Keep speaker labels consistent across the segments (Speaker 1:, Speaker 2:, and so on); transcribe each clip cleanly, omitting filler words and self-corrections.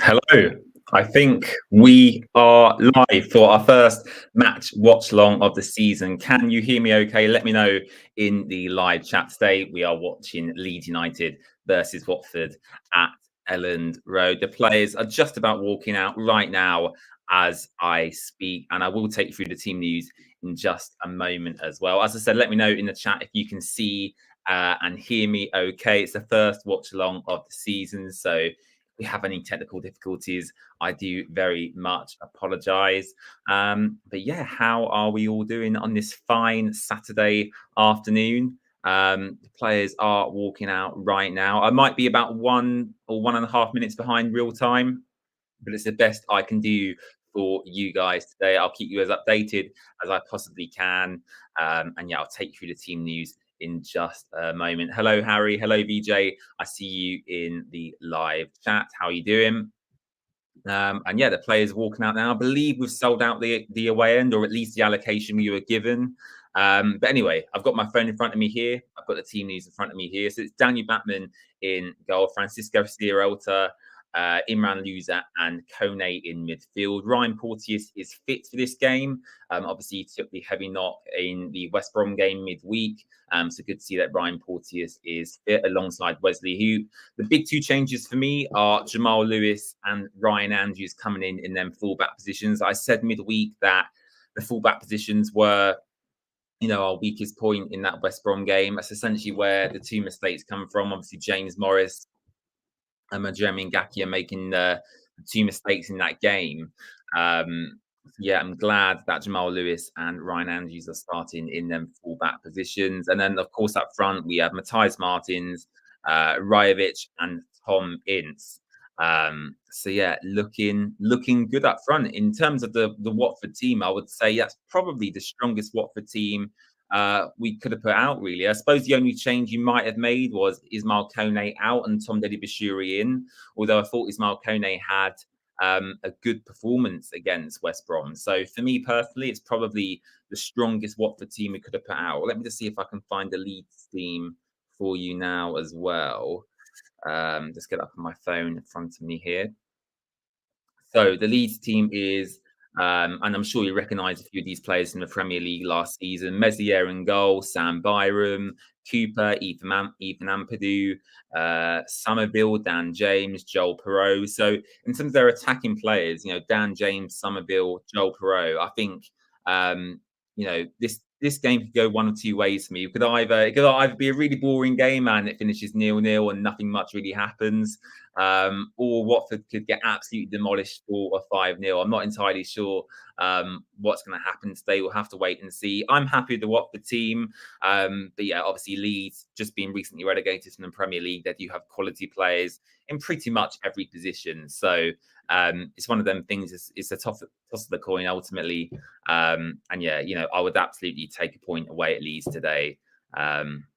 Speaker 1: Hello. I think we are live for our first match watch long of the season. Can you hear me okay? Let me know in the live chat today. We are watching Leeds United versus Watford at Elland Road. The players are just about walking out right now as I speak, and I will take you through the team news in just a moment as well. As I said, let me know in the chat if you can see and hear me okay. It's the first watch along of the season, so we have any technical difficulties, I do very much apologize. But yeah, how are we all doing on this fine Saturday afternoon? The players are walking out right now. I might be about 1 or 1.5 minutes behind real time, but it's the best I can do for you guys today. I'll keep you as updated as I possibly can. And yeah, I'll take you through the team news in just a moment. Hello, Harry. Hello, VJ. I see you in the live chat. How are you doing? And yeah, the players walking out now. I believe we've sold out the away end, or at least the allocation we were given. But anyway, I've got my phone in front of me here. I've got the team news in front of me here. So it's Daniel Batman in goal, Francisco Sierralta, Imran Louza, and Kone in midfield. Ryan Porteous is fit for this game. Obviously, he took the heavy knock in the West Brom game midweek. So good to see that Ryan Porteous is fit alongside Wesley Hoop. The big two changes for me are Jamal Lewis and Ryan Andrews coming in them fullback positions. I said midweek that the fullback positions were, our weakest point in that West Brom game. That's essentially where the two mistakes come from. Obviously, James Morris and Jeremy Ngakia making the two mistakes in that game. Yeah, I'm glad that Jamal Lewis and Ryan Andrews are starting in them fullback positions. And then, of course, up front, we have Matthias Martins, Rajovic, and Tom Ince. So yeah, looking good up front. In terms of the Watford team, I would say that's probably the strongest Watford team we could have put out, really. I suppose the only change you might have made was Ismail Kone out and Tom Deddy Bashiri in, although I thought Ismail Kone had a good performance against West Brom. So for me personally, it's probably the strongest Watford team we could have put out. Let me just see if I can find the Leeds team for you now as well. Just get up on my phone in front of me here. So the Leeds team is, and I'm sure you recognise a few of these players in the Premier League last season: Meslier in goal, Sam Byram, Cooper, Ethan Ampadu, Somerville, Dan James, Joel Piroe. So in terms of their attacking players, Dan James, Somerville, Joel Piroe, I think this game could go one of two ways for me. It could either be a really boring game and it finishes 0-0 and nothing much really happens, or Watford could get absolutely demolished 4 or 5-0. I'm not entirely sure what's going to happen today. We'll have to wait and see. I'm happy with the Watford team, but yeah, obviously Leeds just being recently relegated from the Premier League, they do have quality players in pretty much every position. So it's one of them things. It's a toss of the coin ultimately. And yeah, I would absolutely take a point away at Leeds today.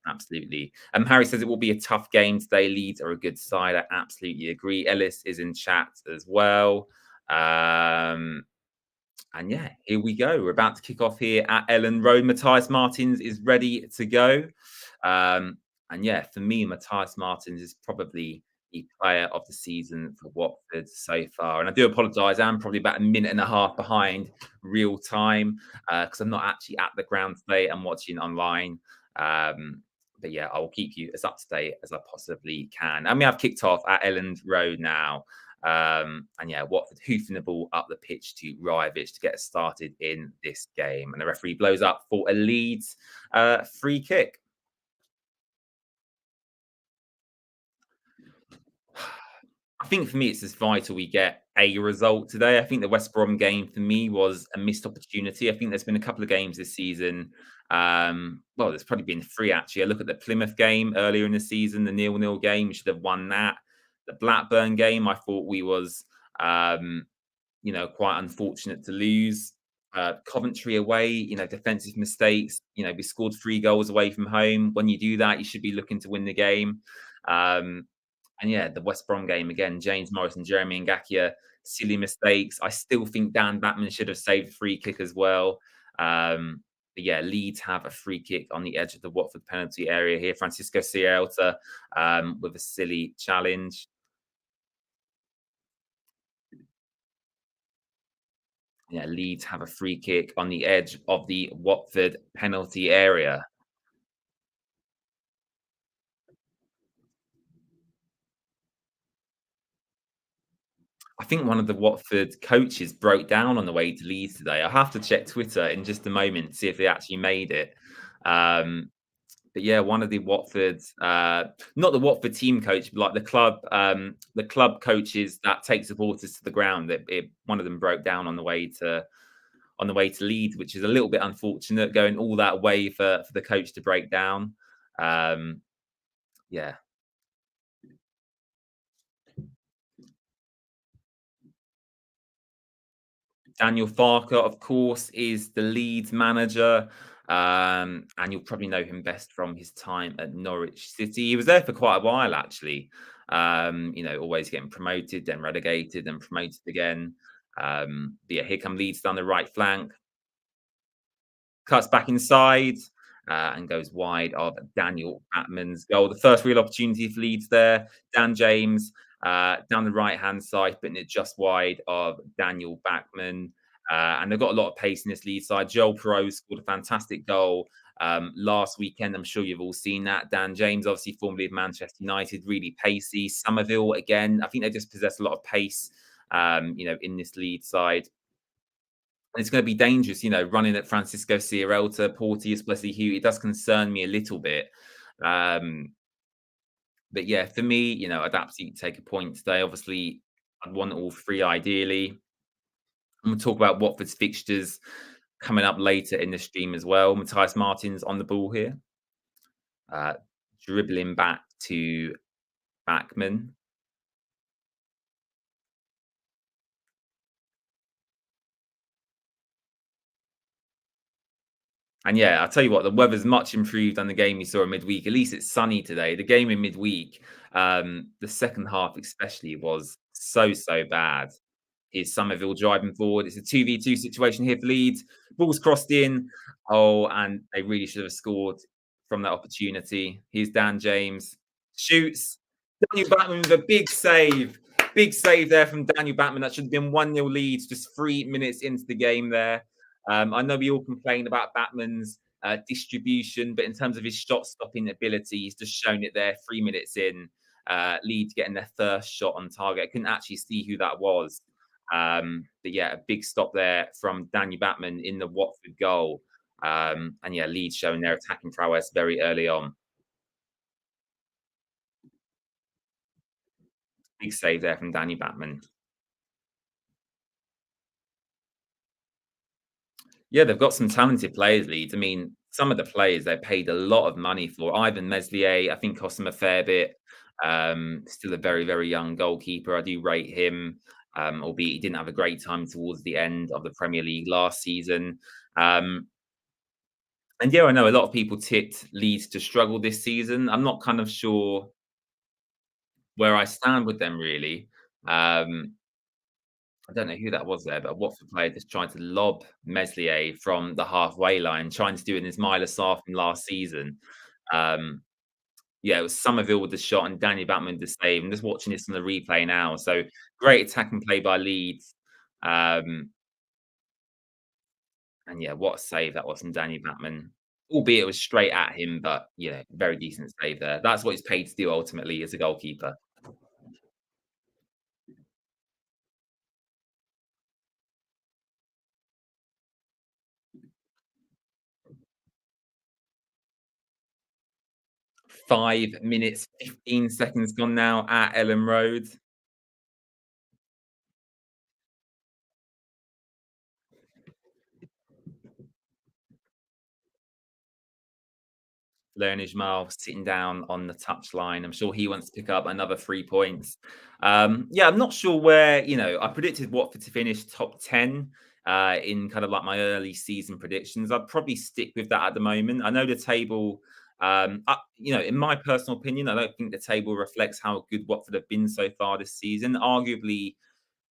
Speaker 1: Absolutely. Harry says it will be a tough game today. Leeds are a good side. I absolutely agree. Ellis is in chat as well. And yeah, here we go. We're about to kick off here at Elland Road. Matthias Martins is ready to go. And yeah, for me, Matthias Martins is probably the player of the season for Watford so far. And I do apologise. I'm probably about a minute and a half behind real time because I'm not actually at the ground today. I'm watching online. But yeah, I will keep you as up to date as I possibly can. And we have kicked off at Elland Road now. And yeah, Watford hoofing the ball up the pitch to Rajovic to get us started in this game. And the referee blows up for a Leeds free kick. I think for me, it's as vital we get a result today. I think the West Brom game for me was a missed opportunity. I think there's been a couple of games this season. Well, there's probably been three actually. I look at the Plymouth game earlier in the season, the 0-0 game. We should have won that. The Blackburn game, I thought we was, quite unfortunate to lose. Coventry away, defensive mistakes. We scored 3 goals away from home. When you do that, you should be looking to win the game. And yeah, the West Brom game again, James Morris and Jeremy Ngakia, silly mistakes. I still think Dan Batman should have saved a free kick as well. But yeah, Leeds have a free kick on the edge of the Watford penalty area here. Francisco Sierralta with a silly challenge. Yeah, Leeds have a free kick on the edge of the Watford penalty area. I think one of the Watford coaches broke down on the way to Leeds today. I'll have to check Twitter in just a moment to see if they actually made it. Um, but yeah, one of the Watford, not the Watford team coach, but like the club coaches that take supporters to the ground. One of them broke down on the way to Leeds, which is a little bit unfortunate, going all that way for the coach to break down. Um, yeah, Daniel Farker, of course, is the Leeds manager. And you'll probably know him best from his time at Norwich City. He was there for quite a while, actually. Always getting promoted, then relegated, then promoted again. But yeah, here come Leeds down the right flank. Cuts back inside and goes wide of Daniel Batman's goal. The first real opportunity for Leeds there. Dan James down the right hand side, putting it just wide of Daniel Backman. And they've got a lot of pace in this Leeds side. Joel Piroe scored a fantastic goal last weekend. I'm sure you've all seen that. Dan James, obviously formerly of Manchester United, really pacey. Somerville, again, I think they just possess a lot of pace, in this Leeds side. It's going to be dangerous, running at Francisco Sierralta, Porteous, Wesley Hugh. It does concern me a little bit. Um, but yeah, for me, I'd absolutely take a point today. Obviously, I'd want all three ideally. I'm going to talk about Watford's fixtures coming up later in the stream as well. Matthias Martin's on the ball here, uh, dribbling back to Backman. And yeah, I'll tell you what, the weather's much improved on the game we saw in midweek. At least it's sunny today. The game in midweek, the second half especially was so bad. Is Somerville driving forward? It's a 2v2 situation here for Leeds. Ball's crossed in. Oh, and they really should have scored from that opportunity. Here's Dan James. Shoots. Daniel Batman with a big save. Big save there from Daniel Batman. That should have been 1-0 lead just 3 minutes into the game there. I know we all complain about Batman's distribution, but in terms of his shot stopping ability, he's just shown it there 3 minutes in. Leeds getting their first shot on target. I couldn't actually see who that was. But yeah, a big stop there from Daniel Batman in the Watford goal. And yeah, Leeds showing their attacking prowess very early on. Big save there from Danny Batman. Yeah, they've got some talented players, Leeds. I mean, some of the players they paid a lot of money for. Ivan Meslier, I think, cost them a fair bit. Still a very young goalkeeper. I do rate him, albeit he didn't have a great time towards the end of the Premier League last season. Um, and yeah, I know a lot of people tipped Leeds to struggle this season. I'm not kind of sure where I stand with them, really. Um, I don't know who that was there, but a Watford player just trying to lob Meslier from the halfway line, trying to do an Ismaila Sarr from last season. Um, yeah, it was Somerville with the shot and Danny Batman the save. I'm just watching this on the replay now. So great attacking play by Leeds. Um, and yeah, what a save that was from Danny Batman. Albeit it was straight at him, but yeah, very decent save there. That's what he's paid to do ultimately as a goalkeeper. 5 minutes, 15 seconds gone now at Elland Road. Learn Ismail sitting down on the touchline. I'm sure he wants to pick up another 3 points. Yeah, I'm not sure where, I predicted Watford to finish top 10 in kind of like my early season predictions. I'd probably stick with that at the moment. I know the table, in my personal opinion, I don't think the table reflects how good Watford have been so far this season. Arguably,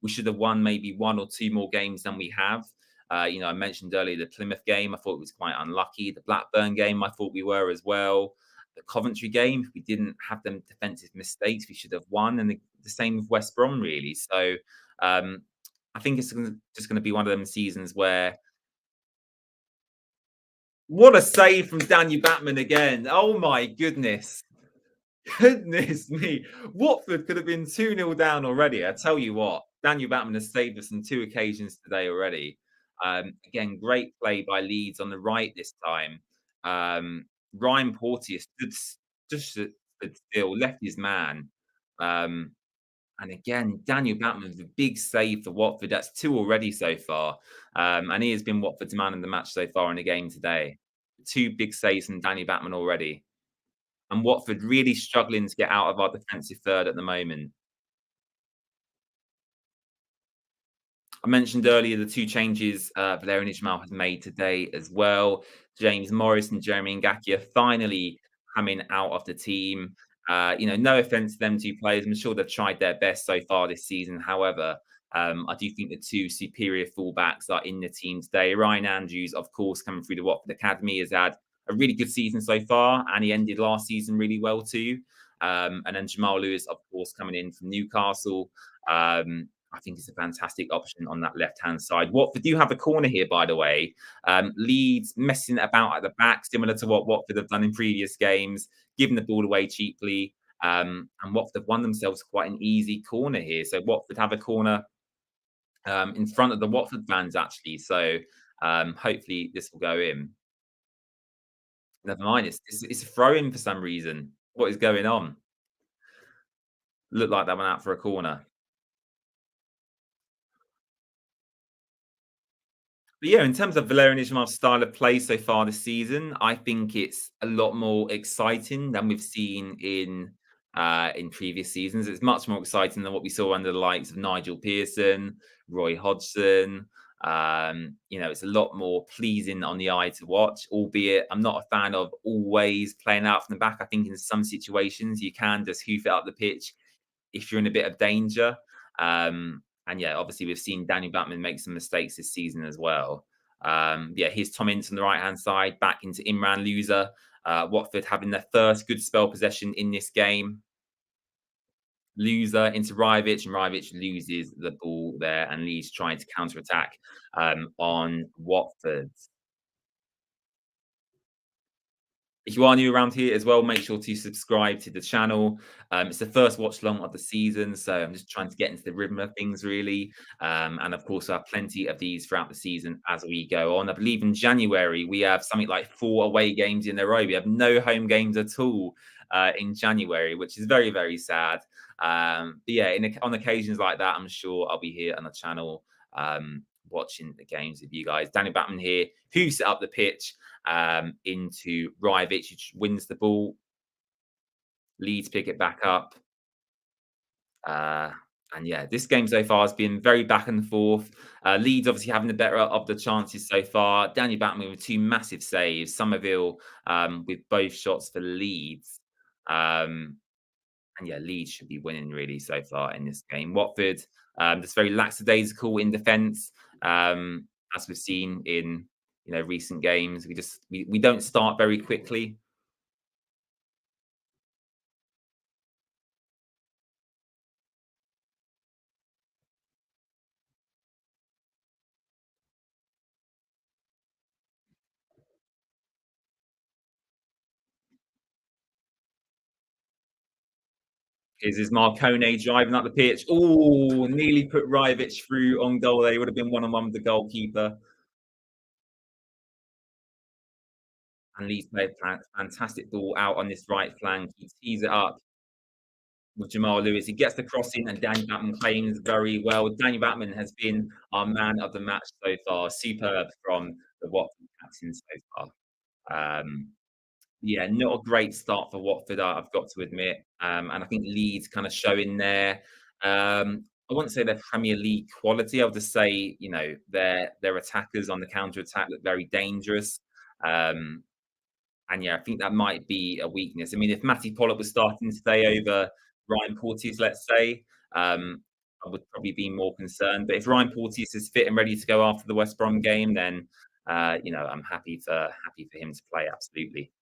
Speaker 1: we should have won maybe one or two more games than we have. I mentioned earlier the Plymouth game. I thought it was quite unlucky. The Blackburn game, I thought we were as well. The Coventry game, if we didn't have them defensive mistakes, we should have won. And the same with West Brom, really. So I I think it's just going to be one of them seasons where what a save from Daniel Batman again. Oh my goodness. Goodness me. Watford could have been 2-0 down already. I tell you what, Daniel Batman has saved us on two occasions today already. Again, great play by Leeds on the right this time. Ryan Porteous stood still, left his man. Um, and again, Daniel Batman's a big save for Watford. That's two already so far. And he has been Watford's man of the match so far in the game today. Two big saves from Daniel Batman already. And Watford really struggling to get out of our defensive third at the moment. I mentioned earlier the two changes Valerian Ismail has made today as well. James Morris and Jeremy Ngakia finally coming out of the team. No offense to them two players. I'm sure they've tried their best so far this season. However, I do think the two superior fullbacks are in the team today. Ryan Andrews, of course, coming through the Watford Academy, has had a really good season so far, and he ended last season really well too. And then Jamal Lewis, of course, coming in from Newcastle. I think it's a fantastic option on that left-hand side. Watford do have a corner here, by the way. Leeds messing about at the back, similar to what Watford have done in previous games, giving the ball away cheaply. And Watford have won themselves quite an easy corner here. So Watford have a corner in front of the Watford fans, actually. So hopefully this will go in. Never mind, it's a throw-in for some reason. What is going on? Looked like that went out for a corner. But yeah, in terms of Valerian Ismail's style of play so far this season, I think it's a lot more exciting than we've seen in previous seasons. It's much more exciting than what we saw under the likes of Nigel Pearson, Roy Hodgson. It's a lot more pleasing on the eye to watch, albeit I'm not a fan of always playing out from the back. I think in some situations you can just hoof it up the pitch if you're in a bit of danger. And yeah, obviously we've seen Daniel Batman make some mistakes this season as well. Here's Tom Ince on the right hand side, back into Imran Loser. Watford having their first good spell possession in this game. Loser into Rivich, and Rivich loses the ball there, and Leeds trying to counter attack on Watford. If you are new around here as well, make sure to subscribe to the channel. It's the first watch long of the season, so I'm just trying to get into the rhythm of things really. And of course, I have plenty of these throughout the season as we go on. I believe in January, we have something like 4 away games in a row. We have no home games at all in January, which is very, very sad. But yeah, on occasions like that, I'm sure I'll be here on the channel watching the games with you guys. Danny Batman here, who set up the pitch into Rivich, which wins the ball. Leeds pick it back up. And yeah, this game so far has been very back and forth. Leeds obviously having the better of the chances so far. Daniel Batman with 2 massive saves. Somerville with both shots for Leeds. And yeah, Leeds should be winning really so far in this game. Watford just very lackadaisical in defence, as we've seen in recent games. We don't start very quickly. Is Marcone driving up the pitch? Oh, nearly put Rivich through on goal. They would have been one-on-one with the goalkeeper. And Leeds played fantastic ball out on this right flank. He tees it up with Jamal Lewis. He gets the crossing, and Daniel Batman claims very well. Daniel Batman has been our man of the match so far. Superb from the Watford captain so far. Yeah, not a great start for Watford, I've got to admit. And I think Leeds kind of showing their, I wouldn't say their Premier League quality. I'll just say, their attackers on the counter attack look very dangerous. Um, and yeah, I think that might be a weakness. I mean, if Matty Pollock was starting today over Ryan Porteous, let's say, I would probably be more concerned. But if Ryan Porteous is fit and ready to go after the West Brom game, then I'm happy for him to play. Absolutely.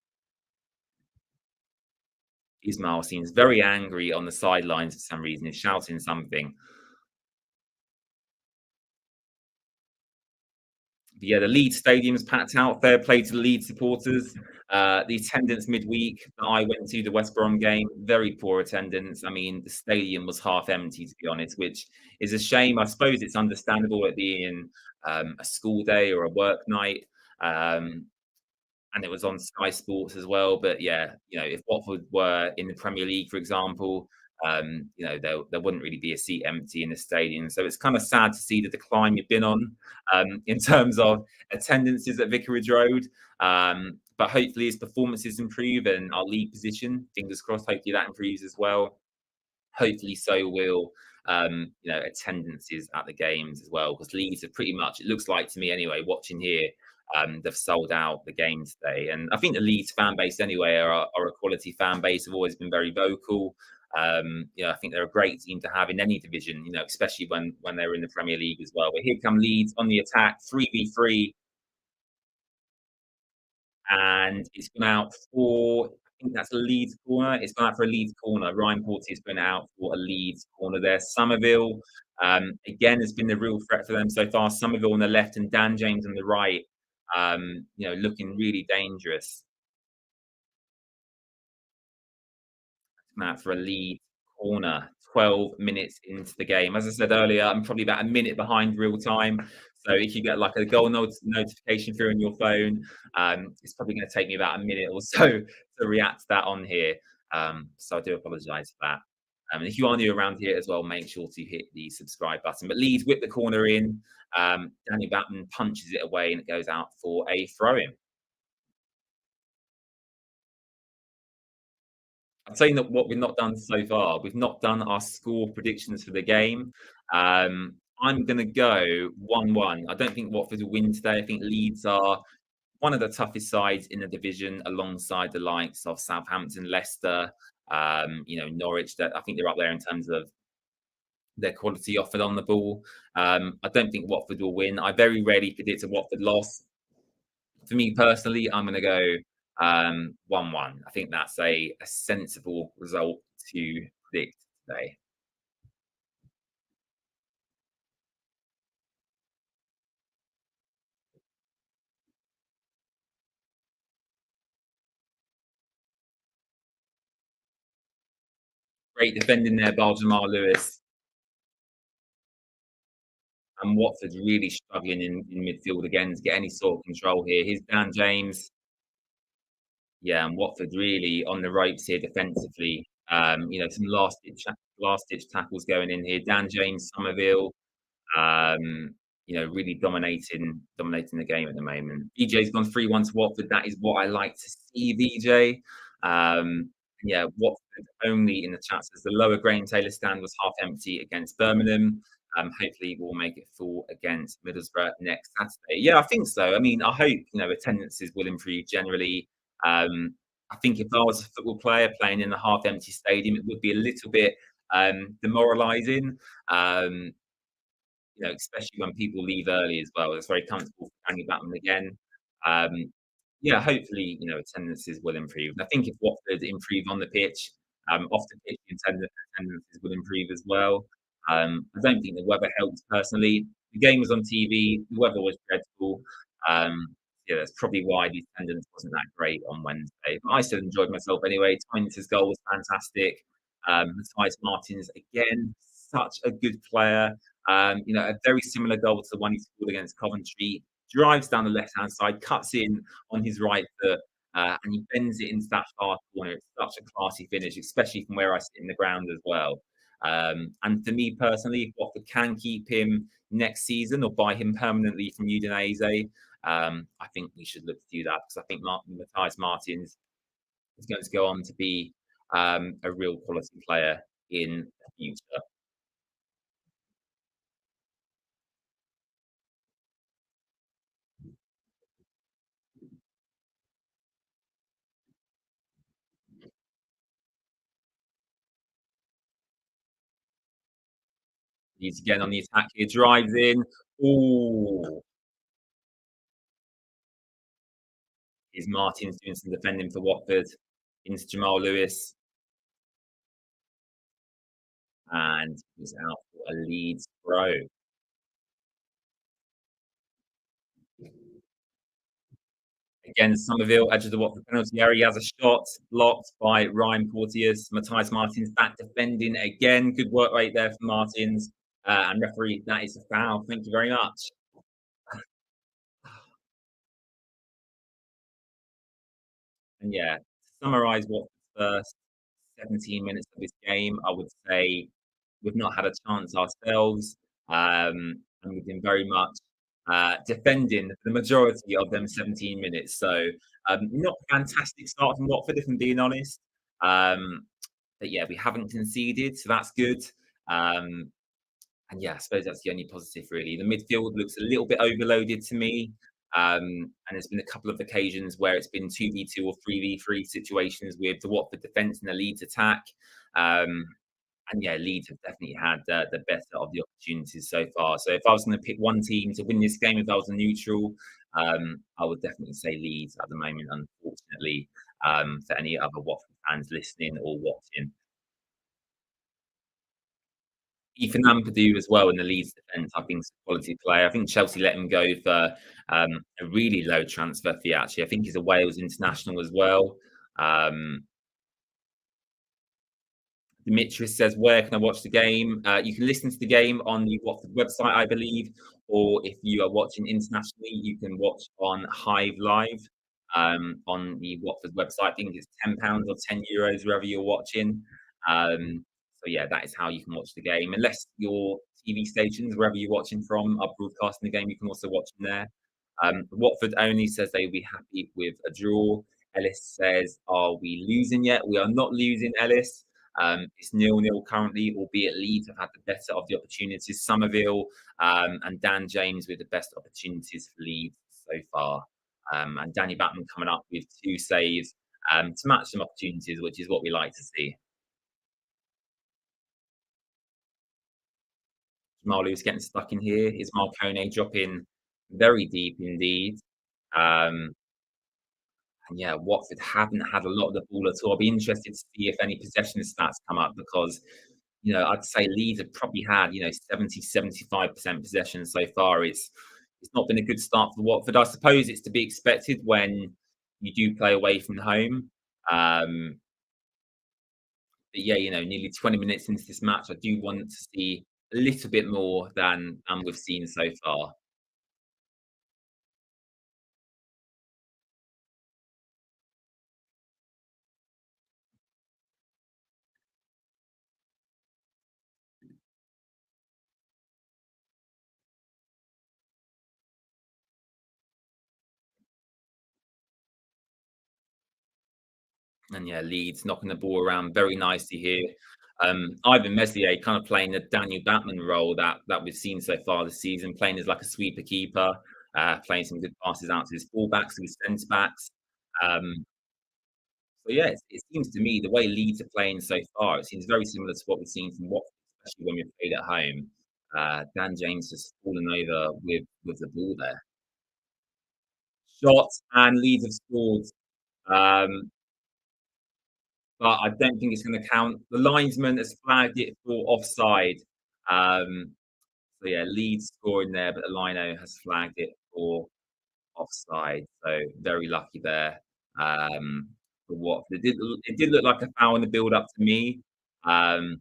Speaker 1: Ismail seems very angry on the sidelines for some reason. He's shouting something. Yeah, the Leeds stadium's packed out. Fair play to the Leeds supporters. The attendance midweek that I went to, the West Brom game, very poor attendance. I mean, the stadium was half empty, to be honest, which is a shame. I suppose it's understandable it being a school day or a work night. Um, and it was on Sky Sports as well. But yeah, if Watford were in the Premier League, for example, there wouldn't really be a seat empty in the stadium. So it's kind of sad to see the decline you've been on in terms of attendances at Vicarage Road. But hopefully his performances improve and our league position, fingers crossed, hopefully that improves as well. Hopefully so will attendances at the games as well, because Leeds are pretty much, it looks like to me anyway, watching here, they've sold out the game today. And I think the Leeds fan base anyway are a quality fan base, have always been very vocal. I think they're a great team to have in any division, especially when they're in the Premier League as well. But here come Leeds on the attack, 3v3, and it's gone out for, I think that's a Leeds corner. It's gone out for a Leeds corner. Ryan Porteous been out for a Leeds corner there. Somerville, again, has been the real threat for them so far. Somerville on the left and Dan James on the right, looking really dangerous. Out for a lead corner 12 minutes into the game. As I said earlier, I'm probably about a minute behind real time. So if you get like a goal notification through on your phone, it's probably going to take me about a minute or so to react to that on here. So I do apologise for that. And if you are new around here as well, make sure to hit the subscribe button. But Leeds whip the corner in. Danny Batman punches it away and it goes out for a throw-in. I'm saying that what we've not done so far, we've not done our score predictions for the game. I'm going to go 1-1. I don't think Watford will win today. I think Leeds are one of the toughest sides in the division, alongside the likes of Southampton, Leicester, Norwich. That I think they're up there in terms of their quality offered on the ball. I don't think Watford will win. I very rarely predict a Watford loss. For me personally, I'm going to go 1-1. I think that's a sensible result to predict today. Great defending there, Jamal Lewis. And Watford's really struggling in midfield again to get any sort of control here. Here's Dan James. Yeah, and Watford really on the ropes here defensively. Some last ditch tackles going in here. Dan James, Somerville, really dominating the game at the moment. VJ's gone 3-1 to Watford. That is what I like to see, VJ. Yeah, Watford only in the chat says the lower Graham Taylor stand was half empty against Birmingham. Hopefully we'll make it full against Middlesbrough next Saturday. Yeah, I think so. I mean, I hope attendances will improve generally. I think if I was a football player playing in a half empty stadium, it would be a little bit demoralising. Especially when people leave early as well. It's very comfortable for Danny Batman again. Um, yeah, hopefully, attendances will improve. And I think if Watford improve on the pitch, off the pitch, attendances will improve as well. I don't think the weather helped personally. The game was on TV. The weather was dreadful. Yeah, that's probably why the attendance wasn't that great on Wednesday. But I still enjoyed myself anyway. Tynes' goal was fantastic. Matthias Martins, again, such a good player. A very similar goal to the one he scored against Coventry. Drives down the left-hand side, cuts in on his right foot, and he bends it into that far corner. It's such a classy finish, especially from where I sit in the ground as well. And for me personally, if Watford can keep him next season or buy him permanently from Udinese, I think we should look to do that, because I think Matthias Martins is going to go on to be a real quality player in the future. He's again on the attack here, drives in. Ooh, is Martins doing some defending for Watford into Jamal Lewis, and he's out for a Leeds throw. Again, Somerville, edge of the Watford penalty area. He has a shot blocked by Ryan Porteous. Matthias Martins back defending again. Good work rate there for Martins. And referee, that is a foul. Thank you very much. And yeah, to summarise Watford's first 17 minutes of this game, I would say we've not had a chance ourselves, and we've been very much defending the majority of them 17 minutes. So, not a fantastic start from Watford, if I'm being honest. Um, but yeah, we haven't conceded, so that's good. Um, and yeah, I suppose that's the only positive really. The midfield looks a little bit overloaded to me. And there's been a couple of occasions where it's been 2v2 or 3v3 situations with the Watford defence and the Leeds attack. Um, and yeah, Leeds have definitely had the better of the opportunities so far. So if I was going to pick one team to win this game, if I was a neutral, I would definitely say Leeds at the moment, unfortunately, for any other Watford fans listening or watching. Ethan Ampadu as well in the Leeds defence, I think is a quality player. I think Chelsea let him go for a really low transfer fee, actually. I think he's a Wales international as well. Um, Dimitris says, "Where can I watch the game?" You can listen to the game on the Watford website, I believe, or if you are watching internationally, you can watch on Hive Live on the Watford website. I think it's £10 or €10 wherever you're watching. So yeah, that is how you can watch the game. Unless your TV stations, wherever you're watching from, are broadcasting the game, you can also watch them there. Watford only says they'll be happy with a draw. Ellis says, "Are we losing yet?" We are not losing, Ellis. It's 0-0 currently, albeit Leeds have had the better of the opportunities. Somerville and Dan James with the best opportunities for Leeds so far. And Danny Batman coming up with 2 saves to match some opportunities, which is what we like to see. Jamal Lewis getting stuck in here. Is Marcone dropping very deep indeed? Um, and yeah, Watford haven't had a lot of the ball at all. I'll be interested to see if any possession stats come up because, I'd say Leeds have probably had, 70-75% possession so far. It's not been a good start for Watford. I suppose it's to be expected when you do play away from home. Um, but yeah, nearly 20 minutes into this match, I do want to see a little bit more than we've seen so far. And yeah, Leeds knocking the ball around very nicely here. Ivan Meslier kind of playing the Daniel Batman role that we've seen so far this season, playing as like a sweeper keeper, playing some good passes out to his fullbacks, to his centre backs. Um, so yeah, it seems to me the way Leeds are playing so far, it seems very similar to what we've seen from Watford, especially when we played at home. Dan James has fallen over with the ball there. Shot and Leeds have scored. Um, but I don't think it's going to count. The linesman has flagged it for offside. Um, so yeah, Leeds scoring there, but the lino has flagged it for offside. So very lucky there. For Watford, it did look like a foul in the build up to me. And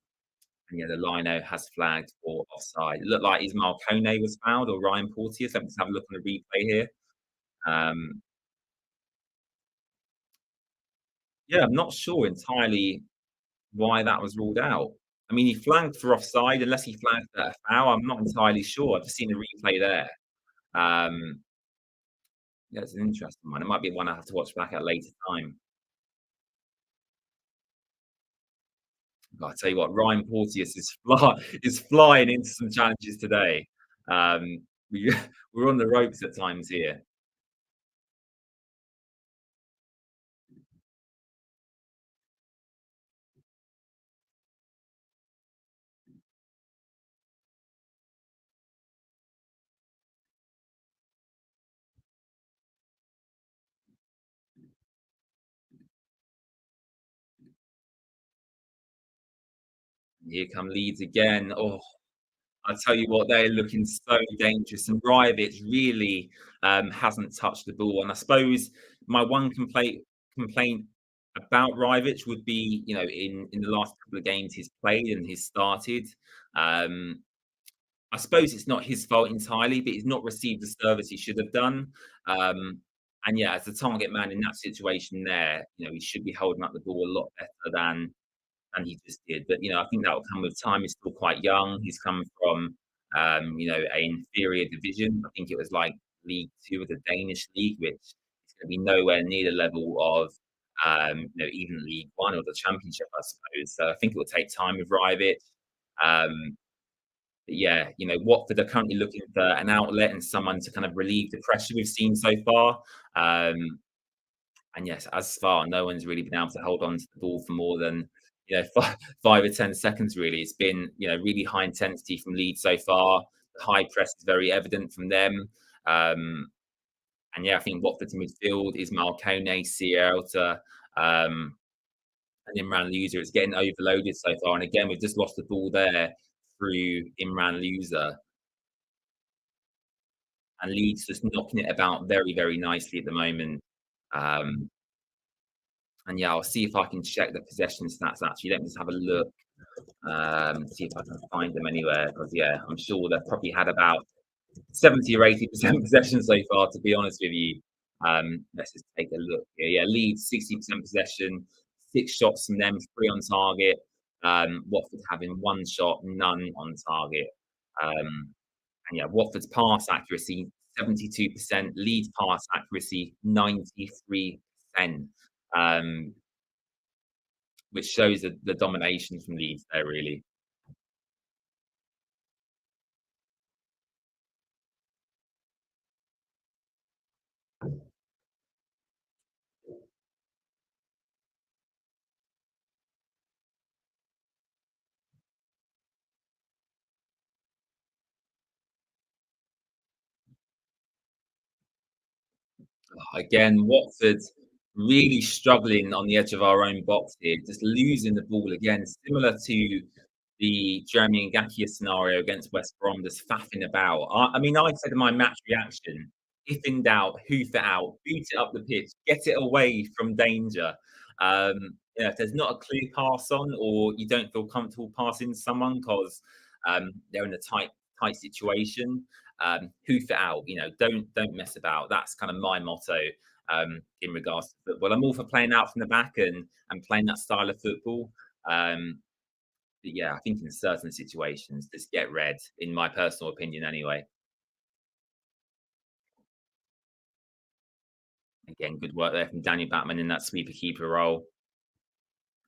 Speaker 1: yeah, the lino has flagged for offside. It looked like Ismail Kone was fouled or Ryan Porteous. Let's have a look on the replay here. Um, yeah, I'm not sure entirely why that was ruled out. I mean, he flagged for offside, unless he flagged at a foul. I'm not entirely sure. I've just seen the replay there. Um, yeah, it's an interesting one. It might be one I have to watch back at a later time. But I tell you what, Ryan Porteous is flying into some challenges today. Um, we, we're on the ropes at times here. Here come Leeds again. Oh, I tell you what, they're looking so dangerous. And Ryovic really hasn't touched the ball. And I suppose my one complaint about Rivich would be, in the last couple of games he's played and he's started. Um, I suppose it's not his fault entirely, but he's not received the service he should have done. Um, and yeah, as the target man in that situation there, he should be holding up the ball a lot better than he just did. But I think that will come with time. He's still quite young. He's come from an inferior division. I think it was like League Two of the Danish league, which is going to be nowhere near the level of even League One or the Championship, I suppose. So I think it will take time with Rivich. Um, but yeah, Watford are currently looking for an outlet and someone to kind of relieve the pressure we've seen so far. Um, and yes, as far, no one's really been able to hold on to the ball for more than five or 10 seconds. Really, it's been really high intensity from Leeds so far. The high press is very evident from them. Um, and yeah, I think Watford's midfield is Malcone, Sierra, and Imran Loser. It's getting overloaded so far. And again, we've just lost the ball there through Imran Loser. And Leeds just knocking it about very, very nicely at the moment. Um, and yeah, I'll see if I can check the possession stats actually. Let me just have a look, see if I can find them anywhere. Because yeah, I'm sure they've probably had about 70 or 80% possession so far, to be honest with you. Let's just take a look here. Yeah, Leeds 60% possession, 6 shots from them, 3 on target. Watford having 1 shot, none on target. And yeah, Watford's pass accuracy 72%, Leeds pass accuracy 93%, um, which shows the domination from Leeds there, really. Again, Watford really struggling on the edge of our own box here, just losing the ball again, similar to the Jeremy Ngakia scenario against West Brom, just faffing about. I mean, I said in my match reaction, if in doubt, hoof it out, boot it up the pitch, get it away from danger. If there's not a clear pass on, or you don't feel comfortable passing to someone because they're in a tight situation, hoof it out. Don't mess about. That's kind of my motto in regards to football. I'm all for playing out from the back and playing that style of football. But yeah, I think in certain situations, just get red, in my personal opinion, anyway. Again, good work there from Daniel Batman in that sweeper keeper role.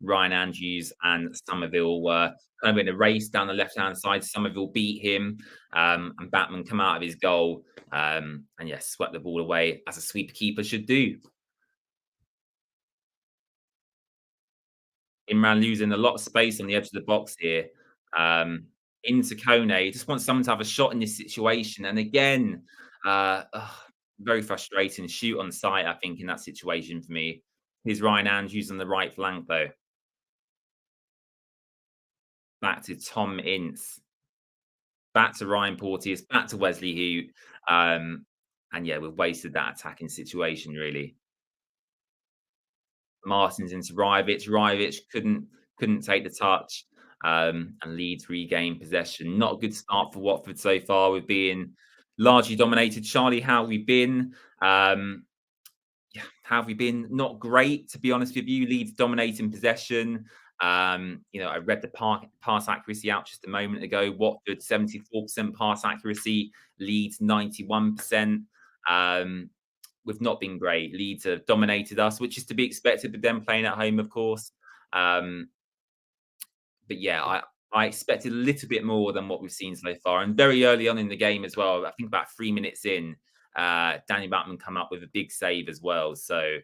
Speaker 1: Ryan Andrews and Somerville were kind of in a race down the left-hand side. Somerville beat him, and Batman come out of his goal, and yeah, swept the ball away as a sweeper keeper should do. Imran losing a lot of space on the edge of the box here. Into Kone, just wants someone to have a shot in this situation. And again, very frustrating. Shoot on sight, I think, in that situation for me. Here's Ryan Andrews on the right flank, though. Back to Tom Ince. Back to Ryan Porteous. Back to Wesley Hoot. And yeah, we've wasted that attacking situation, really. Martins into Rivich. Rivich couldn't take the touch, and Leeds regained possession. Not a good start for Watford so far. We're being largely dominated. Charlie, how have we been? Yeah, how have we been? Not great, to be honest with you. Leeds dominating possession. I read the pass accuracy out just a moment ago. Watford 74% pass accuracy. Leeds 91%. We've not been great. Leeds have dominated us, which is to be expected with them playing at home, of course. Um, but yeah, I expected a little bit more than what we've seen so far. And very early on in the game as well, I think about 3 minutes in, Danny Batman come up with a big save as well. So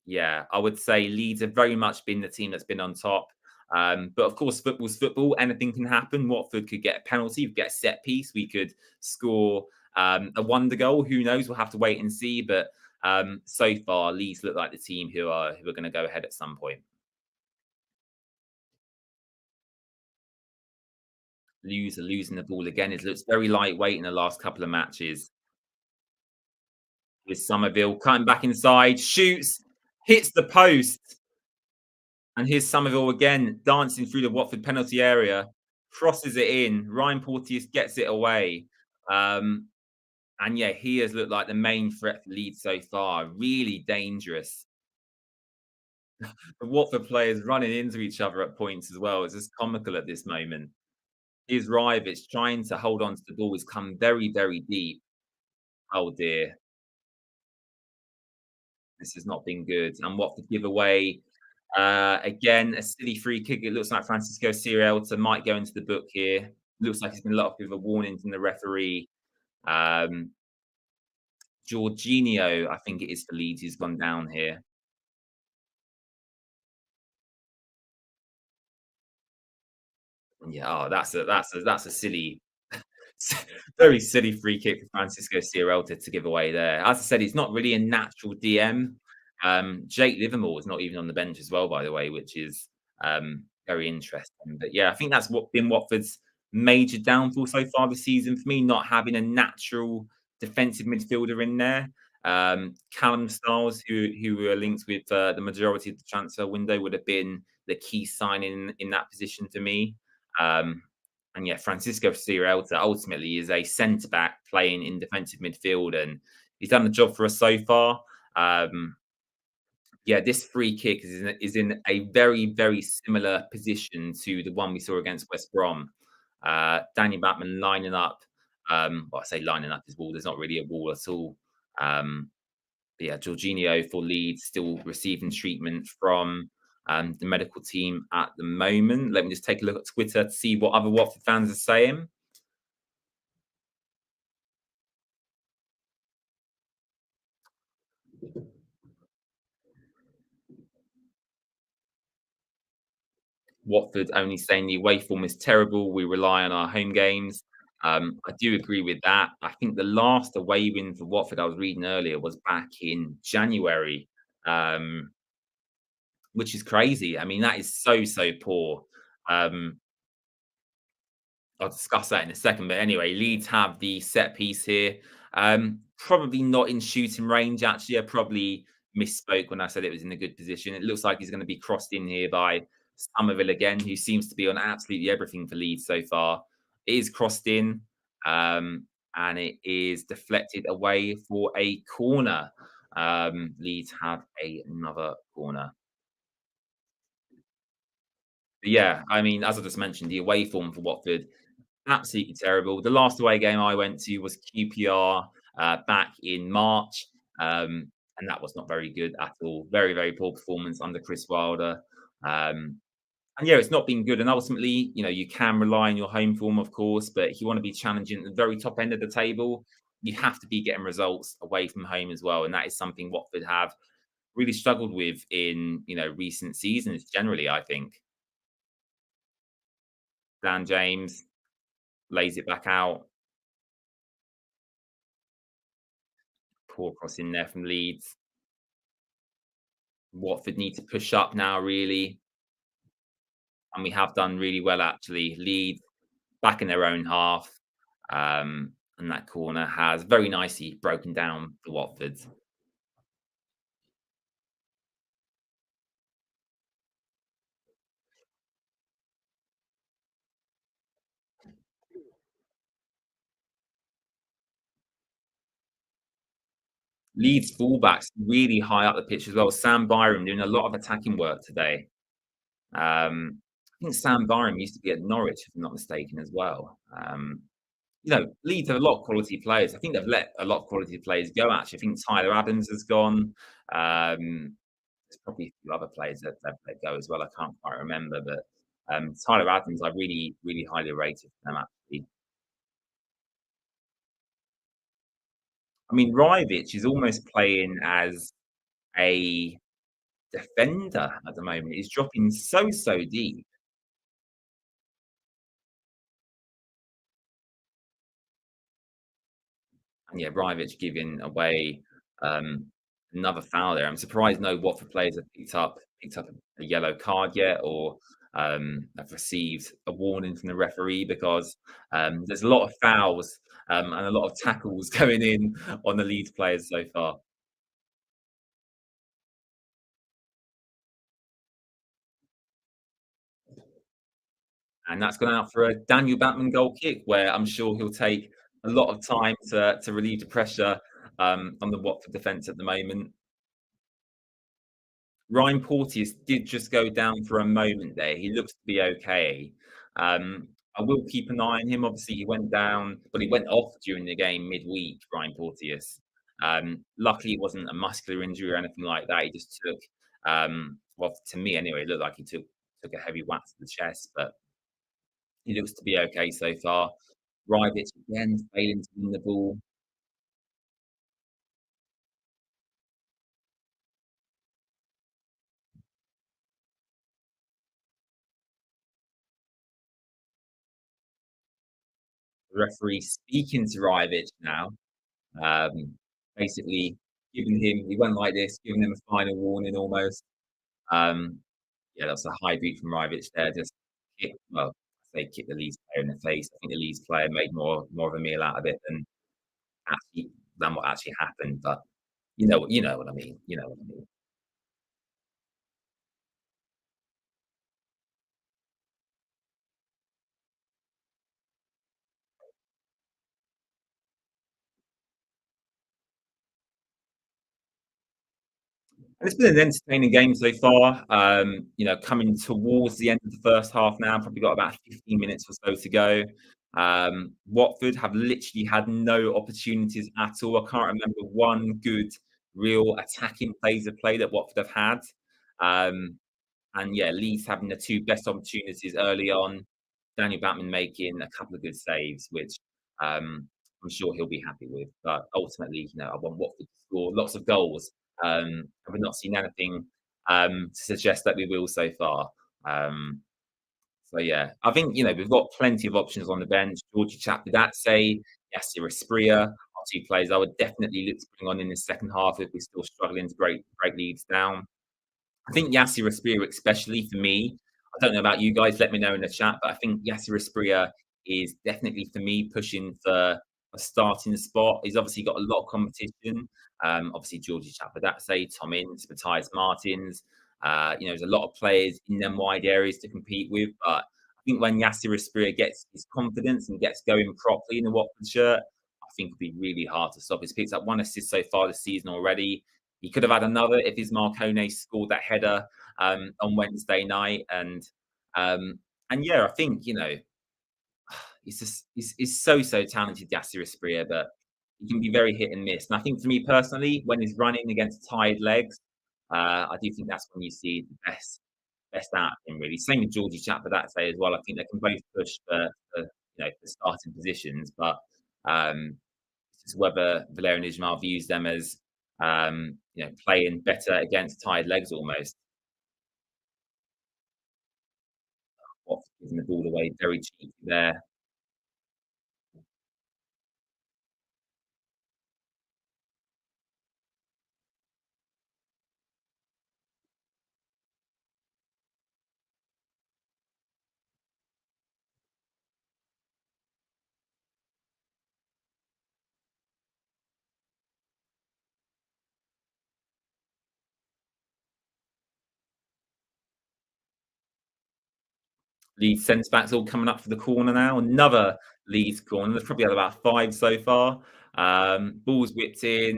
Speaker 1: yeah, I would say Leeds have very much been the team that's been on top. But of course, football's football. Anything can happen. Watford could get a penalty, we get a set piece. We could score a wonder goal. Who knows? We'll have to wait and see. But so far, Leeds look like the team who are going to go ahead at some point. Losing the ball again. It looks very lightweight in the last couple of matches. with Somerville cutting back inside, shoots, hits the post, and here's Somerville again dancing through the Watford penalty area, crosses it in. Ryan Porteous gets it away. Um, and yeah, he has looked like the main threat for Leeds so far. Really dangerous. The Watford players running into each other at points as well. It's just comical at this moment. Here's Rivich trying to hold on to the ball. He's come very, very deep. Oh dear, this has not been good. And Watford give away again a silly free kick. It looks like Francisco Sierralta might go into the book here. Looks like he's been let off with a warning from the referee. Um, Jorginho, I think it is for Leeds, who's gone down here. Yeah, oh, that's a silly, very silly free kick for Francisco Sierralta to give away there. As I said, he's not really a natural DM. Jake Livermore is not even on the bench as well, by the way, which is very interesting. But yeah, I think that's what been Watford's major downfall so far this season for me, not having a natural defensive midfielder in there. Callum Styles, who were linked with the majority of the transfer window, would have been the key signing in that position for me. Um, and yeah, Francisco Sierralta ultimately is a centre back playing in defensive midfield, and he's done the job for us so far. Um, yeah, this free kick is in a very, very similar position to the one we saw against West Brom. Daniel Batman lining up. Well, I say lining up his wall. There's not really a wall at all. Um, but yeah, Jorginho for Leeds still receiving treatment from the medical team at the moment. Let me just take a look at Twitter to see what other Watford fans are saying. Watford only saying the away form is terrible. We rely on our home games. I do agree with that. I think the last away win for Watford I was reading earlier was back in January, um, which is crazy. I mean, that is so, so poor. Um, I'll discuss that in a second. But anyway, Leeds have the set piece here. Probably not in shooting range, actually. I probably misspoke when I said it was in a good position. It looks like he's going to be crossed in here by Somerville again, who seems to be on absolutely everything for Leeds so far. It is crossed in, and it is deflected away for a corner. Leeds have another corner. But yeah, I mean, as I just mentioned, the away form for Watford absolutely terrible. The last away game I went to was QPR back in March, and that was not very good at all. Very, very poor performance under Chris Wilder. And yeah, it's not been good. And ultimately, you can rely on your home form, of course, but if you want to be challenging at the very top end of the table, you have to be getting results away from home as well. And that is something Watford have really struggled with in recent seasons generally, I think. Dan James lays it back out. Poor cross in there from Leeds. Watford need to push up now, really, and we have done really well actually. Leeds back in their own half, and that corner has very nicely broken down the Watford. Leeds fullbacks really high up the pitch as well. Sam Byram doing a lot of attacking work today. I think Sam Byram used to be at Norwich, if I'm not mistaken, as well. Leeds have a lot of quality players. I think they've let a lot of quality players go. Actually, I think Tyler Adams has gone. There's probably a few other players that they've let go as well. I can't quite remember, but Tyler Adams, I really, really highly rated them actually. I mean, Rivich is almost playing as a defender at the moment. He's dropping so, so deep. And yeah, Rivich giving away um, another foul there. I'm surprised no Watford players have picked up a yellow card yet, or have received a warning from the referee because there's a lot of fouls and a lot of tackles going in on the Leeds players so far. And that's gone out for a Daniel Batman goal kick, where I'm sure he'll take a lot of time to relieve the pressure on the Watford defence at the moment. Ryan Porteous did just go down for a moment there. He looks to be okay. I will keep an eye on him. Obviously, he went down, but he went off during the game midweek, Ryan Porteous. Luckily, it wasn't a muscular injury or anything like that. He just took, well, to me anyway, it looked like he took a heavy whack to the chest, but he looks to be okay so far. Rivich again failing to win the ball. The referee speaking to Rivich now, um, basically giving him, he went like this, giving him a final warning almost. Um, yeah, that's a high beat from Rivich there. Just kick, well, I say kick the Leeds player in the face. I think the Leeds player made more of a meal out of it actually than what actually happened. But you know what I mean. You know what I mean. And it's been an entertaining game so far. Coming towards the end of the first half now, probably got about 15 minutes or so to go. Watford have literally had no opportunities at all. I can't remember one good, real attacking plays of play that Watford have had. Um, and yeah, Leeds having the two best opportunities early on. Daniel Batman making a couple of good saves, which I'm sure he'll be happy with. But ultimately, I want Watford to score lots of goals. And we've not seen anything to suggest that we will so far. Um, so yeah, I think we've got plenty of options on the bench. Georgie Chapedatse, Yassir Espria are two players I would definitely look to bring on in the second half if we're still struggling to break leads down. I think Yassir Espria, especially for me, I don't know about you guys, let me know in the chat, but I think Yassir Espria is definitely for me pushing for a starting spot. He's obviously got a lot of competition. Obviously, Georgie Chapedatse, Tom Ince, Matthias Martins. There's a lot of players in them wide areas to compete with. But I think when Yassir Espria gets his confidence and gets going properly in the Watford shirt, I think it'll be really hard to stop. He's picked up one assist so far this season already. He could have had another if his Marcone scored that header on Wednesday night. Um, and yeah, I think he's so talented, Yassir Espria, but he can be very hit and miss. And I think for me personally, when he's running against tired legs, I do think that's when you see the best out of him. Really, same with Georgie Chapedatse as well. I think they can both push for starting positions, but um, it's just whether Valerian Ismail views them as playing better against tired legs almost. Watford giving the ball away very cheaply there. Leeds centre backs all coming up for the corner now. Another Leeds corner. There's probably had about five so far. Ball's whipped in,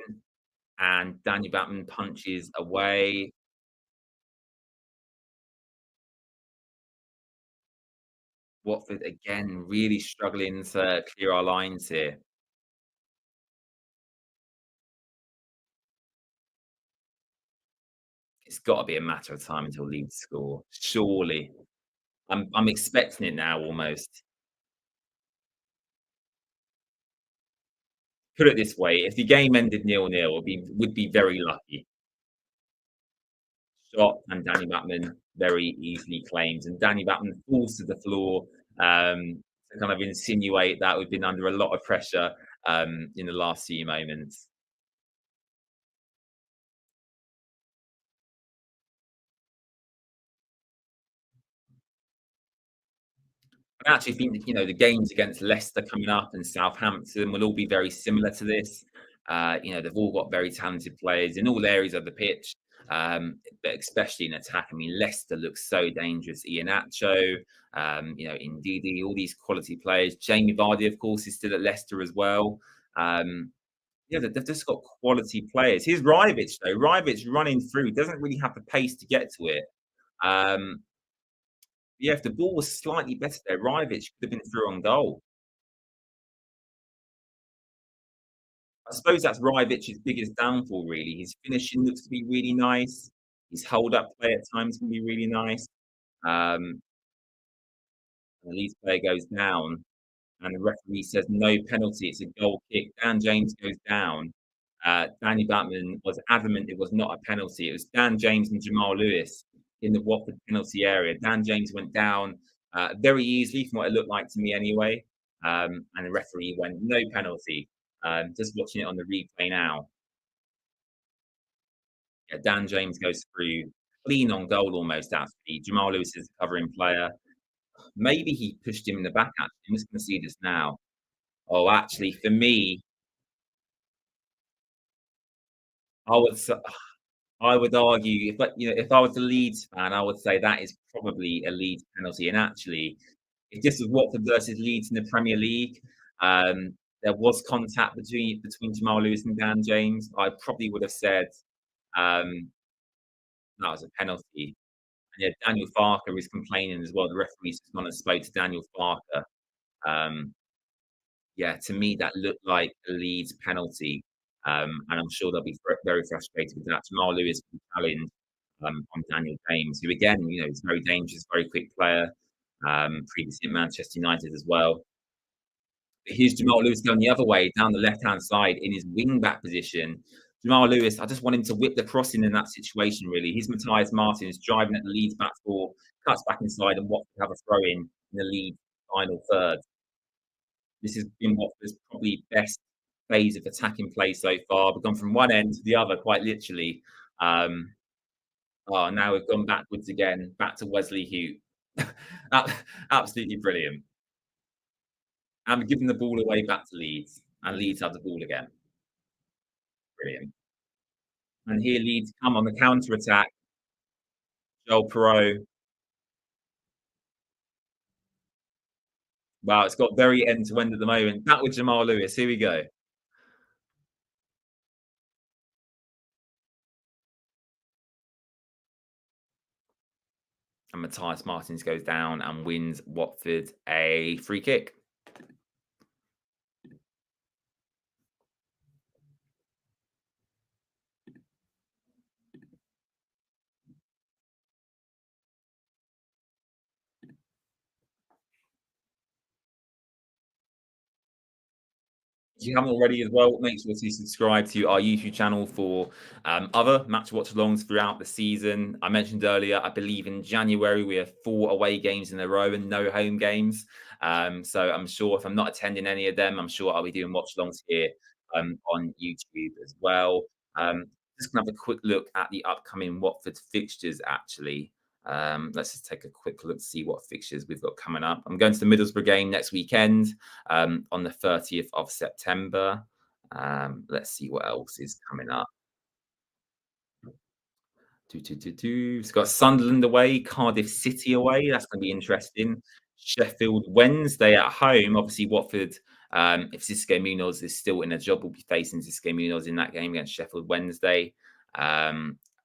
Speaker 1: and Daniel Batman punches away. Watford again really struggling to clear our lines here. It's got to be a matter of time until Leeds score. Surely, I'm expecting it now almost. Put it this way: if the game ended 0-0, would be very lucky. Shot and Danny Batman very easily claims, and Danny Batman falls to the floor to kind of insinuate that we've been under a lot of pressure in the last few moments. I actually think that, the games against Leicester coming up and Southampton will all be very similar to this. They've all got very talented players in all areas of the pitch, but especially in attack. I mean, Leicester looks so dangerous. Iheanacho, Ndidi, all these quality players. Jamie Vardy, of course, is still at Leicester as well. Um, yeah, they've just got quality players. Here's Rivich, though. Rivich running through, doesn't really have the pace to get to it. Um, yeah, if the ball was slightly better there, Rivich could have been through on goal. I suppose that's Rivich's biggest downfall, really. His finishing looks to be really nice. His hold-up play at times can be really nice. Um, and the Leeds player goes down, and the referee says no penalty. It's a goal kick. Dan James goes down. Danny Batman was adamant it was not a penalty. It was Dan James and Jamal Lewis in the Watford penalty area. Dan James went down very easily, from what it looked like to me anyway. And the referee went no penalty. Just watching it on the replay now. Yeah, Dan James goes through clean on goal almost, actually. Jamal Lewis is the covering player. Maybe he pushed him in the back, actually. I'm just going to see this now. Oh, actually, for me, I would s I would argue if I was a Leeds fan, I would say that is probably a Leeds penalty. And actually, if this was Watford versus Leeds in the Premier League, there was contact between Jamal Lewis and Dan James, I probably would have said, um, that was a penalty. And yeah, Daniel Farke is complaining as well. The referee's just gone and spoke to Daniel Farke. Um, yeah, to me, that looked like a Leeds penalty, and I'm sure they'll be very frustrated with that. Jamal Lewis will challenge on Daniel James, who again, is a very dangerous, very quick player, previously at Manchester United as well. But here's Jamal Lewis going the other way, down the left-hand side in his wing-back position. Jamal Lewis, I just want him to whip the crossing in that situation, really. He's Matthias Martins driving at the Leeds back four, cuts back inside, and Watford have a throw-in in the Leeds final third. This has been Watford's probably best phase of attacking play so far. We've gone from one end to the other, quite literally. Um, now we've gone backwards again, back to Wesley Hugh. Absolutely brilliant. And we're giving the ball away back to Leeds, and Leeds have the ball again. Brilliant. And here Leeds come on the counter attack. Joel Piroe. Wow, it's got very end to end at the moment. Back with Jamal Lewis. Here we go. And Matthias Martins goes down and wins Watford a free kick. If you haven't already as well, make sure to subscribe to our YouTube channel for other match watch alongs throughout the season. I mentioned earlier, I believe in January we have 4 away games in a row and no home games. So I'm sure if I'm not attending any of them, I'm sure I'll be doing watch alongs here on YouTube as well. Just gonna have a quick look at the upcoming Watford fixtures actually. Let's just take a quick look to see what fixtures we've got coming up. I'm going to the Middlesbrough game next weekend on the 30th of September. Let's see what else is coming up. It's got Sunderland away, Cardiff City away. That's going to be interesting. Sheffield Wednesday at home. Obviously, Watford, if Xisco Munoz is still in a job, will be facing Xisco Munoz in that game against Sheffield Wednesday.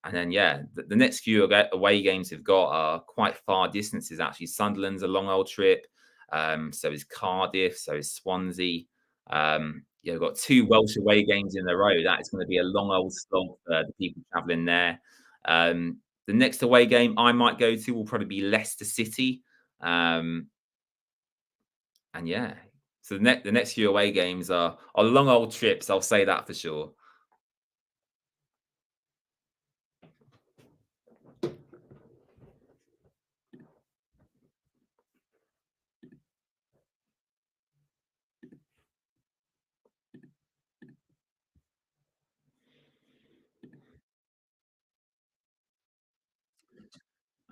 Speaker 1: And then, yeah, the next few away games we've got are quite far distances, actually. Sunderland's a long old trip. So is Cardiff, so is Swansea. Yeah, we've got 2 Welsh away games in a row. That is going to be a long old slog for the people travelling there. The next away game I might go to will probably be Leicester City. And yeah, so the next few away games are long old trips. I'll say that for sure.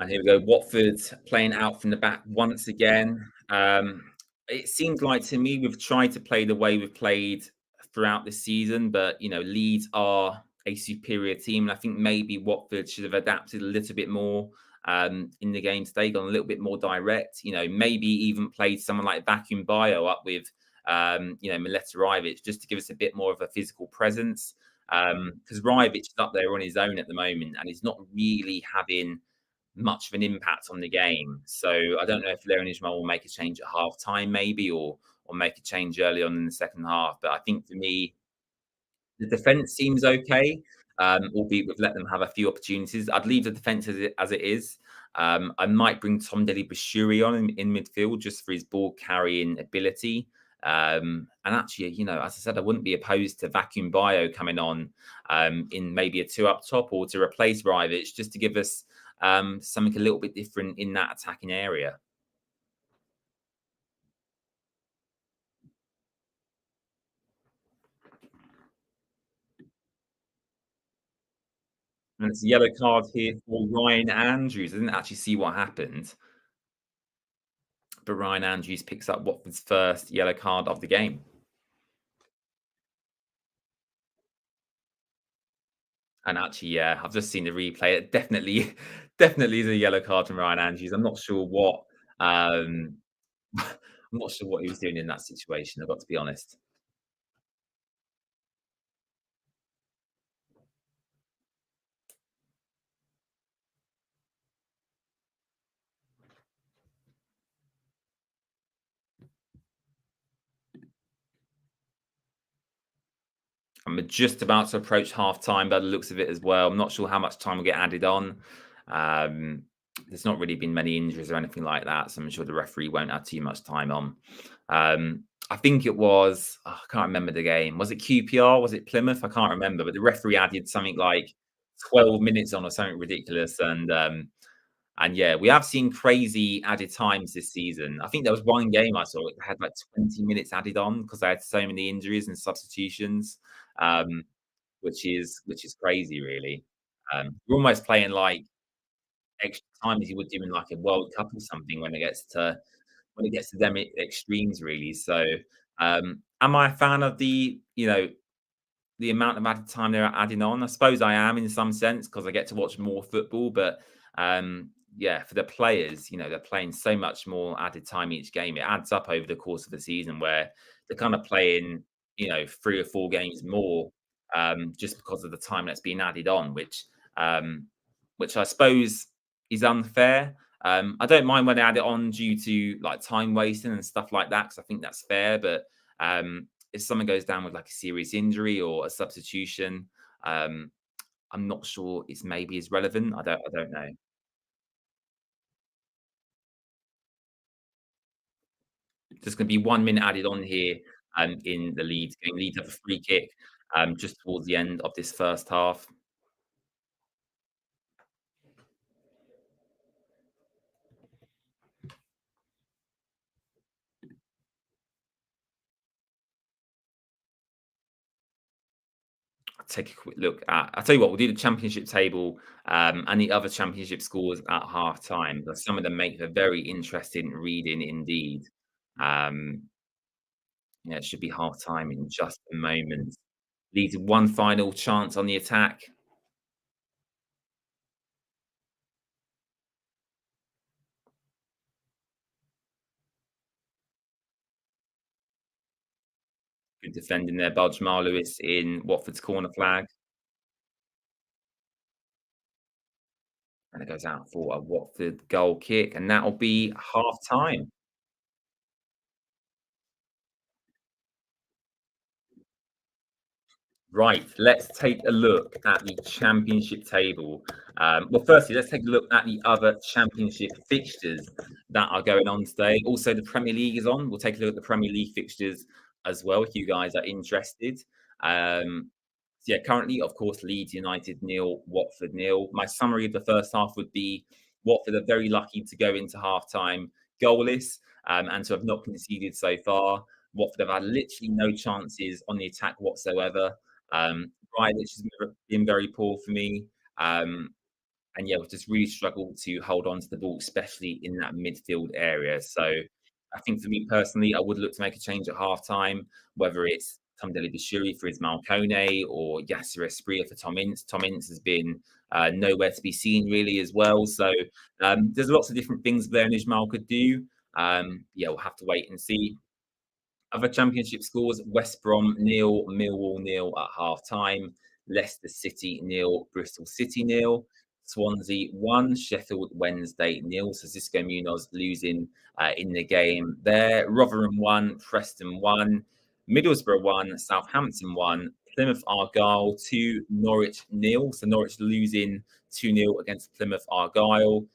Speaker 1: And here we go. Watford playing out from the back once again. Um, it seems like to me we've tried to play the way we've played throughout the season, but Leeds are a superior team, and I think maybe Watford should have adapted a little bit more in the game today, gone a little bit more direct. Maybe even played someone like Vacuum Bio up with Mileta just to give us a bit more of a physical presence. Because Rivic is up there on his own at the moment, and he's not really having much of an impact on the game. So I don't know if Leon Ismail will make a change at half time, maybe, or make a change early on in the second half. But I think for me, the defense seems okay, albeit we've let them have a few opportunities. I'd leave the defense as it is. I might bring Tom Deli Bashiri on in midfield just for his ball carrying ability. And actually, as I said, I wouldn't be opposed to Vacuum Bio coming on in maybe a two up top or to replace Rivic just to give us something a little bit different in that attacking area. And it's a yellow card here for Ryan Andrews. I didn't actually see what happened, but Ryan Andrews picks up Watford's first yellow card of the game. And actually, yeah, I've just seen the replay. It definitely, definitely is a yellow card from Ryan Andrews. I'm not sure what, I'm not sure what he was doing in that situation. I've got to be honest. I'm just about to approach half time by the looks of it as well. I'm not sure how much time will get added on. Um, there's not really been many injuries or anything like that, so I'm sure the referee won't add too much time on. I think it was, I can't remember the game. Was it QPR? Was it Plymouth? I can't remember, but the referee added something like 12 minutes on or something ridiculous. And yeah, we have seen crazy added times this season. I think there was one game I saw it had like 20 minutes added on because I had so many injuries and substitutions, um, which is crazy, really. We're almost playing like extra time as you would do in like a World Cup or something when it gets to them extremes, really. So, am I a fan of the amount of added time they're adding on? I suppose I am in some sense because I get to watch more football, but yeah, for the players, they're playing so much more added time each game. It adds up over the course of the season where they're kind of playing, 3 or 4 games more just because of the time that's being added on, um, which I suppose is unfair. I don't mind when they add it on due to like time wasting and stuff like that because I think that's fair, but if someone goes down with like a serious injury or a substitution, um, I'm not sure it's maybe as relevant. I don't know. There's going to be 1 minute added on here in the Leeds game. Leeds have a free kick just towards the end of this first half. Take a quick look at. I'll tell you what, we'll do the championship table and the other championship scores at half time. Because some of them make a very interesting reading indeed. Um, yeah, it should be half time in just a moment. Leeds one final chance on the attack. Good defending there by Jamal Lewis in Watford's corner flag. And it goes out for a Watford goal kick, and that'll be half time. Right, let's take a look at the championship table. Well, firstly, let's take a look at the other championship fixtures that are going on today. Also, the Premier League is on. We'll take a look at the Premier League fixtures as well if you guys are interested. So yeah, currently, of course, Leeds United nil, Watford nil. My summary of the first half would be Watford are very lucky to go into half time goalless and to have not conceded so far. Watford have had literally no chances on the attack whatsoever. Ryan, has been very poor for me. And yeah, we've just really struggled to hold on to the ball, especially in that midfield area. So I think for me personally, I would look to make a change at half-time, whether it's Tomdele Bashiri for Ismail Kone or Yasser Espria for Tom Ince. Tom Ince has been nowhere to be seen really as well. So there's lots of different things there Ismail could do. Yeah, we'll have to wait and see. Other championship scores: West Brom nil, Millwall nil at half time, Leicester City nil, Bristol City nil, Swansea 1, Sheffield Wednesday nil. So Xisco Munoz losing in the game there. Rotherham 1, Preston 1, Middlesbrough 1, Southampton 1, Plymouth Argyle 2, Norwich nil. So Norwich losing 2-0 against Plymouth Argyle.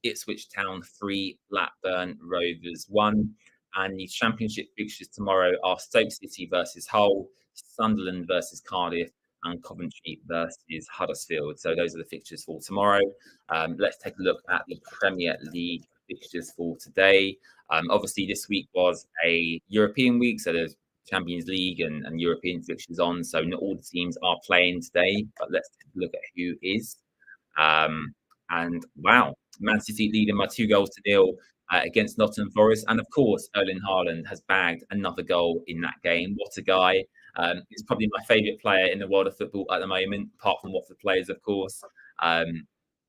Speaker 1: Ipswich Town 3, Blackburn Rovers 1. And the championship fixtures tomorrow are Stoke City versus Hull, Sunderland versus Cardiff, and Coventry versus Huddersfield. So those are the fixtures for tomorrow. Let's take a look at the Premier League fixtures for today. Obviously, this week was a European week, so there's Champions League and European fixtures on. So not all the teams are playing today, but let's take a look at who is. And wow, Man City leading by 2-0 against Nottingham Forest. And of course, Erling Haaland has bagged another goal in that game. What a guy. He's probably my favourite player in the world of football at the moment, apart from Watford players, of course.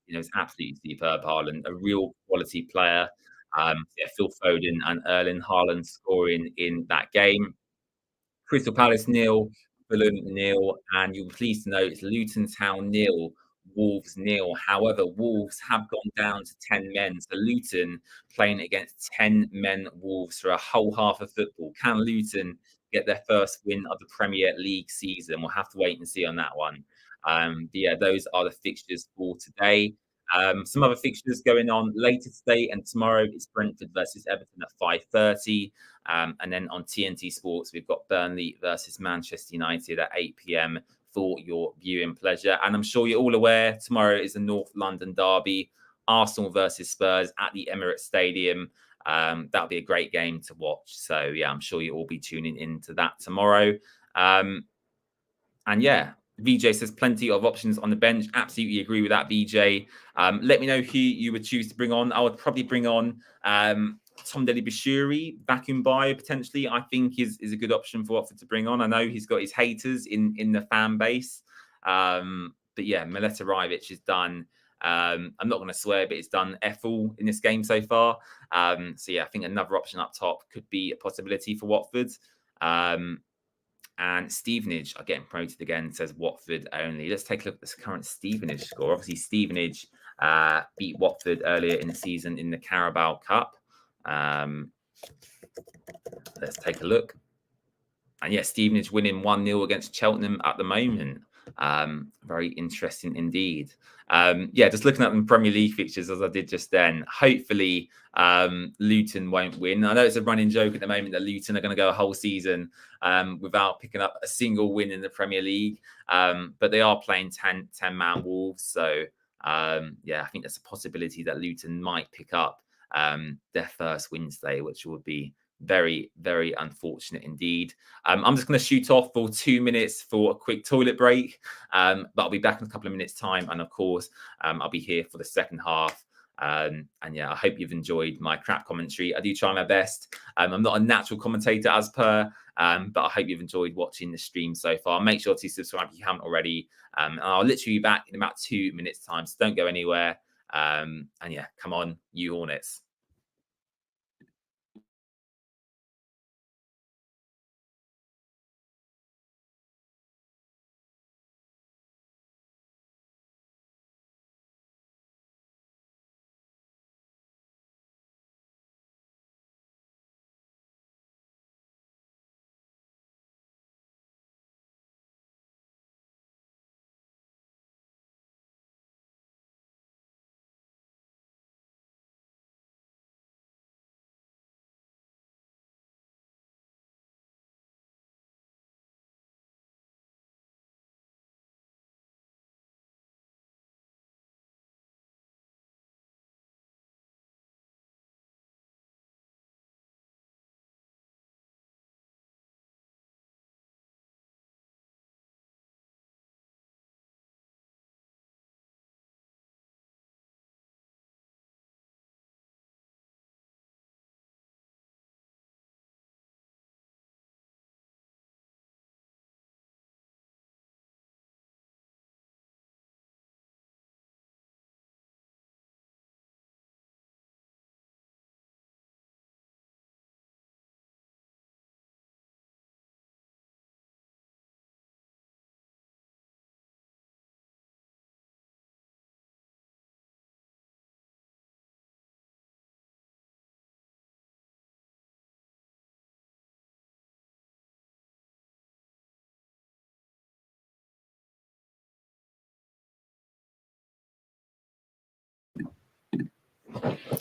Speaker 1: It's absolutely superb, Haaland, a real quality player. Yeah, Phil Foden and Erling Haaland scoring in that game. Crystal Palace nil, Fulham nil, and you'll be pleased to know it's Luton Town nil, Wolves nil. However, Wolves have gone down to 10 men. So Luton playing against 10 men Wolves for a whole half of football. Can Luton get their first win of the Premier League season? We'll have to wait and see on that one. But yeah, those are the fixtures for today. Some other fixtures going on later today and tomorrow. It's Brentford versus Everton at 5:30. And then on TNT Sports, we've got Burnley versus Manchester United at 8 p.m. for your viewing pleasure. And I'm sure you're all aware, tomorrow is the North London derby, Arsenal versus Spurs at the Emirates Stadium. That'll be a great game to watch. So, yeah, I'm sure you'll all be tuning into that tomorrow. And yeah, VJ says plenty of options on the bench. Absolutely agree with that, VJ. Let me know who you would choose to bring on. I would probably bring on Tomdele Bashiri, vacuum bio potentially. I think is a good option for Watford to bring on. I know he's got his haters in the fan base, but yeah, Mileta Rivic has done. I'm not going to swear, but it's done F-all in this game so far. So yeah, I think another option up top could be a possibility for Watford. And Stevenage are getting promoted again, says Watford only. Let's take a look at this current Stevenage score. Obviously, Stevenage beat Watford earlier in the season in the Carabao Cup. Let's take a look. And yeah, Stevenage winning 1-0 against Cheltenham at the moment. Very interesting indeed. Yeah, just looking at the Premier League fixtures as I did just then. Hopefully, Luton won't win. I know it's a running joke at the moment that Luton are going to go a whole season without picking up a single win in the Premier League. But they are playing 10-man Wolves. So, yeah, I think there's a possibility that Luton might pick up their first win today, which would be very, very unfortunate indeed. I'm just going to shoot off for 2 minutes for a quick toilet break, but I'll be back in a couple of minutes' time. And of course, I'll be here for the second half. And yeah, I hope you've enjoyed my crap commentary. I do try my best. I'm not a natural commentator as per, but I hope you've enjoyed watching the stream so far. Make sure to subscribe if you haven't already. And I'll literally be back in about 2 minutes' time. So don't go anywhere. And yeah, come on, you Hornets.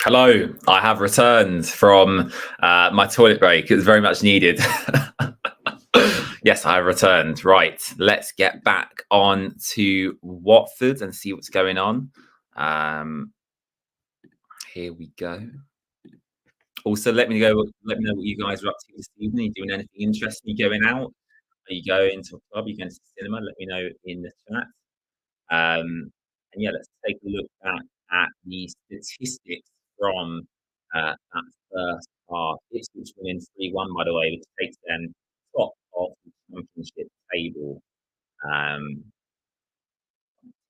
Speaker 1: Hello, I have returned from my toilet break. It was very much needed. Yes, I have returned. Right, let's get back on to Watford and see what's going on. Um, Here we go. Also, Let me know what you guys are up to this evening. Are you doing anything interesting? You going out? Are you going to a club? Are you going to the cinema? Let me know in the chat. And yeah, let's take a look back at the statistics from that first half. Ipswich winning 3-1, by the way, which takes them top of the championship table. Here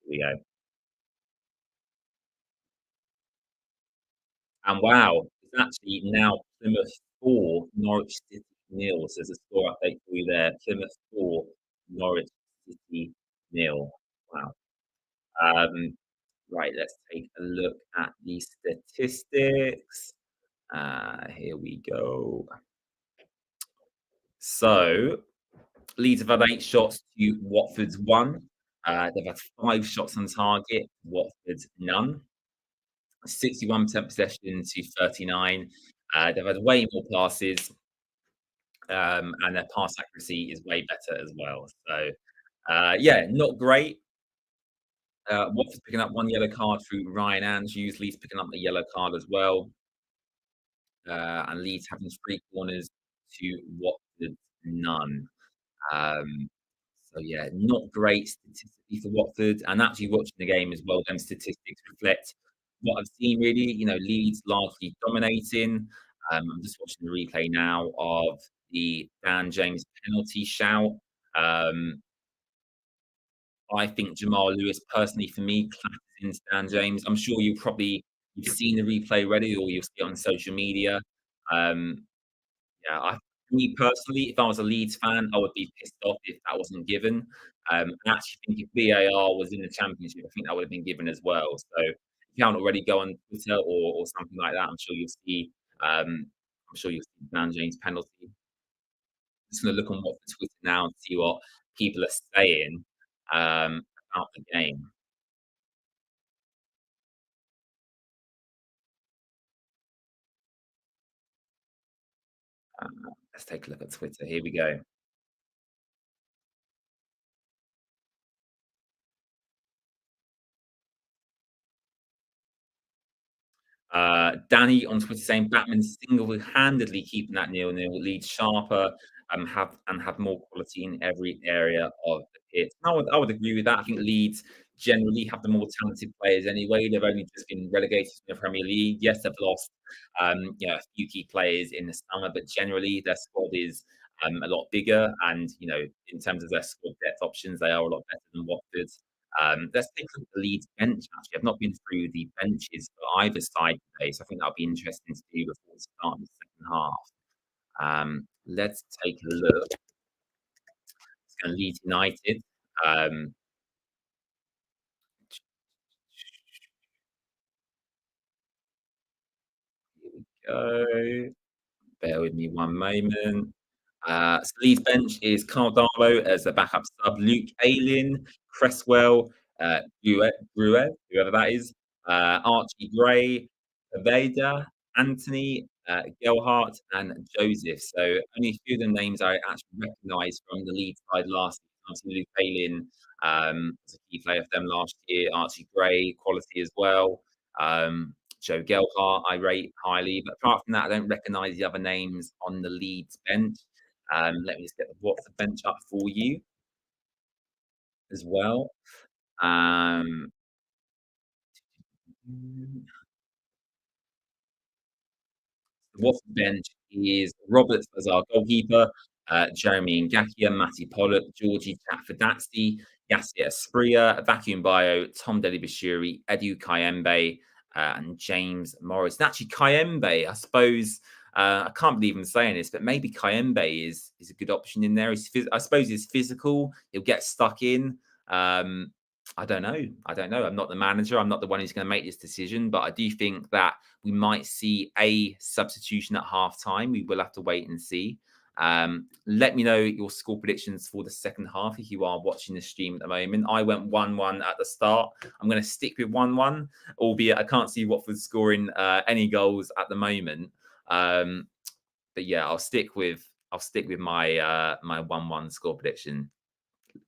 Speaker 1: we go. And wow, it's actually now Plymouth 4, Norwich City nil. So there's a score update for you there. Plymouth 4, Norwich City nil. Wow. Um, right, let's take a look at the statistics. Here we go. So Leeds have had 8 shots to Watford's 1. They've had 5 shots on target, Watford's none. 61% possession to 39. They've had way more passes, and their pass accuracy is way better as well. So, yeah, not great. Watford's picking up 1 yellow card through Ryan Andrews. Leeds picking up a yellow card as well. And Leeds having 3 corners to Watford's none. Um, so yeah, not great statistically for Watford. And actually watching the game as well, them statistics reflect what I've seen really. Leeds largely dominating. I'm just watching the replay now of the Dan James penalty shout. Um, I think Jamal Lewis, personally for me, classes into Dan James. I'm sure you've seen the replay already, or you'll see it on social media. Um, yeah, me personally, if I was a Leeds fan, I would be pissed off if that wasn't given. I actually think if VAR was in the Championship, I think that would have been given as well. So if you haven't already, go on Twitter or something like that. I'm sure you'll see Dan James penalty. Just gonna look on what for Twitter now and see what people are saying about the game. Let's take a look at Twitter. Here we go. Danny on Twitter saying Batman single-handedly keeping that nil-nil, Leeds sharper, have more quality in every area of the pitch. I would agree with that. I think Leeds generally have the more talented players anyway. They've only just been relegated to the Premier League. Yes, they've lost a few key players in the summer, but generally their squad is a lot bigger. And in terms of their squad depth options, they are a lot better than Watford's. Let's take a look at the Leeds bench. Actually, I've not been through the benches for either side today, so I think that'll be interesting to do before we start the second half. Let's take a look. It's going to Leeds United. Um, Here we go. Bear with me one moment. So Leeds bench is Carl Darlow as the backup sub, Luke Ayling, Cresswell, whoever that is, Archie Gray, Aveda, Anthony, Gelhart, and Joseph. So only a few of the names I actually recognise from the Leeds side last year. Obviously, Luke Ayling was a key player for them last year. Archie Gray, quality as well. Joe Gelhart, I rate highly, but apart from that, I don't recognise the other names on the Leeds bench. Let me just get the Watford bench up for you as well. Um, The Watford bench is Roberts as our goalkeeper, Jeremy Ngakia, Matty Pollock, Georgie Chafadatsi, Yasser Asprilla, Vacuum Bio, Tom Delibashiri, Edu Kayembe, and James Morris. And actually, Kayembe, I suppose, I can't believe I'm saying this, but maybe Kayembe is a good option in there. I suppose he's physical. He'll get stuck in. I don't know. I don't know. I'm not the manager. I'm not the one who's going to make this decision, but I do think that we might see a substitution at half time. We will have to wait and see. Let me know your score predictions for the second half if you are watching the stream at the moment. I went 1-1 at the start. I'm going to stick with 1-1, albeit I can't see Watford scoring any goals at the moment. But yeah, I'll stick with my my 1-1 score prediction.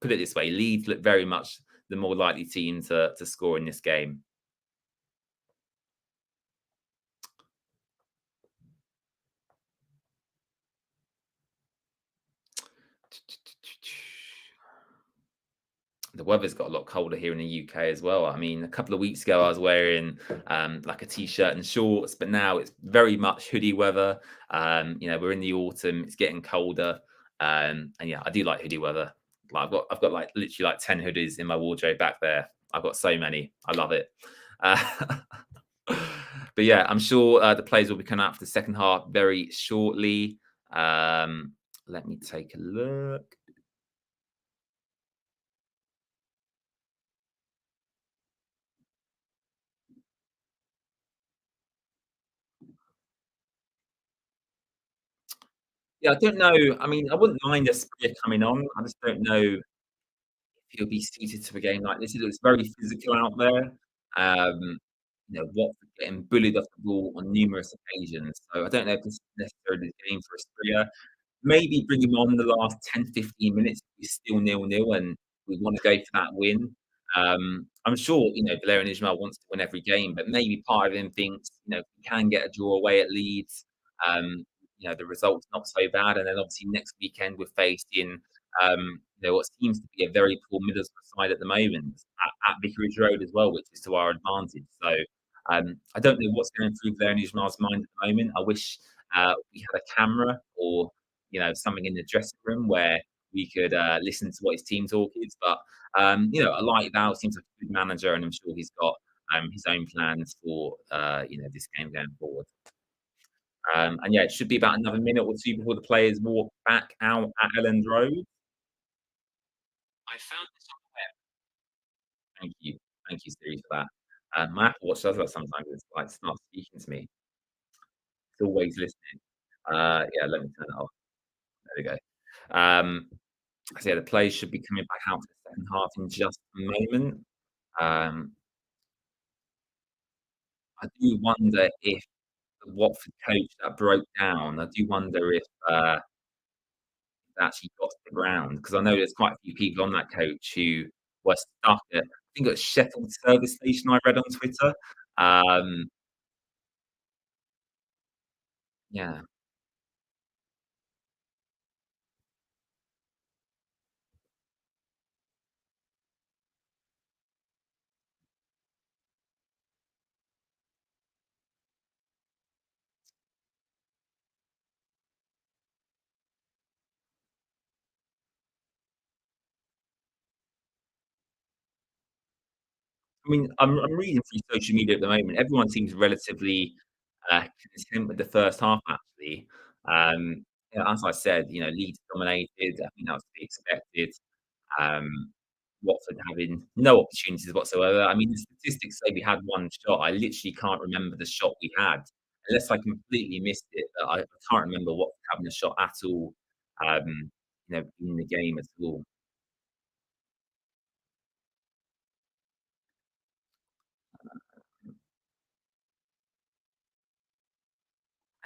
Speaker 1: Put it this way: Leeds look very much the more likely team to score in this game. The weather's got a lot colder here in the UK as well. I mean, a couple of weeks ago, I was wearing like a t-shirt and shorts, but now it's very much hoodie weather. We're in the autumn; it's getting colder, and yeah, I do like hoodie weather. Like I've got like literally like 10 hoodies in my wardrobe back there. I've got so many. I love it. Uh, but yeah, I'm sure the players will be coming out for the second half very shortly. Let me take a look. Yeah, I don't know. I mean, I wouldn't mind a Spear coming on. I just don't know if he'll be suited to a game like this. It looks very physical out there. Watford getting bullied off the ball on numerous occasions. So I don't know if this is necessarily the game for a Spear. Maybe bring him on the last 10, 15 minutes. He's still 0-0 and we want to go for that win. I'm sure, Valerian Ismail wants to win every game, but maybe part of him thinks, we can get a draw away at Leeds. Um, the result's not so bad. And then obviously next weekend we're facing, what seems to be a very poor Middlesbrough side at the moment at Vicarage Road as well, which is to our advantage. So I don't know what's going through Valerian Ismail's mind at the moment. I wish we had a camera or something in the dressing room where we could listen to what his team talk is. But I like Val seems like a good manager, and I'm sure he's got his own plans for this game going forward. And yeah, it should be about another minute or two before the players walk back out at Elland Road. I found this on the web. Thank you, Siri, for that. My Apple Watch does that sometimes. It's like starts speaking to me. It's always listening. Yeah, let me turn it off. There we go. So yeah, the players should be coming back out for the second half in just a moment. Um, I do wonder if the Watford coach that broke down, I do wonder if it actually got to the ground because I know there's quite a few people on that coach who were stuck at, I think it was Sheffield service station I read on Twitter. Um, yeah. I mean, I'm reading through social media at the moment. Everyone seems relatively content with the first half, actually. As I said, Leeds dominated. I think that was to be expected. Um, Watford having no opportunities whatsoever. I mean, the statistics say we had one shot. I literally can't remember the shot we had, unless I completely missed it. But I can't remember Watford having a shot at all, in the game at all.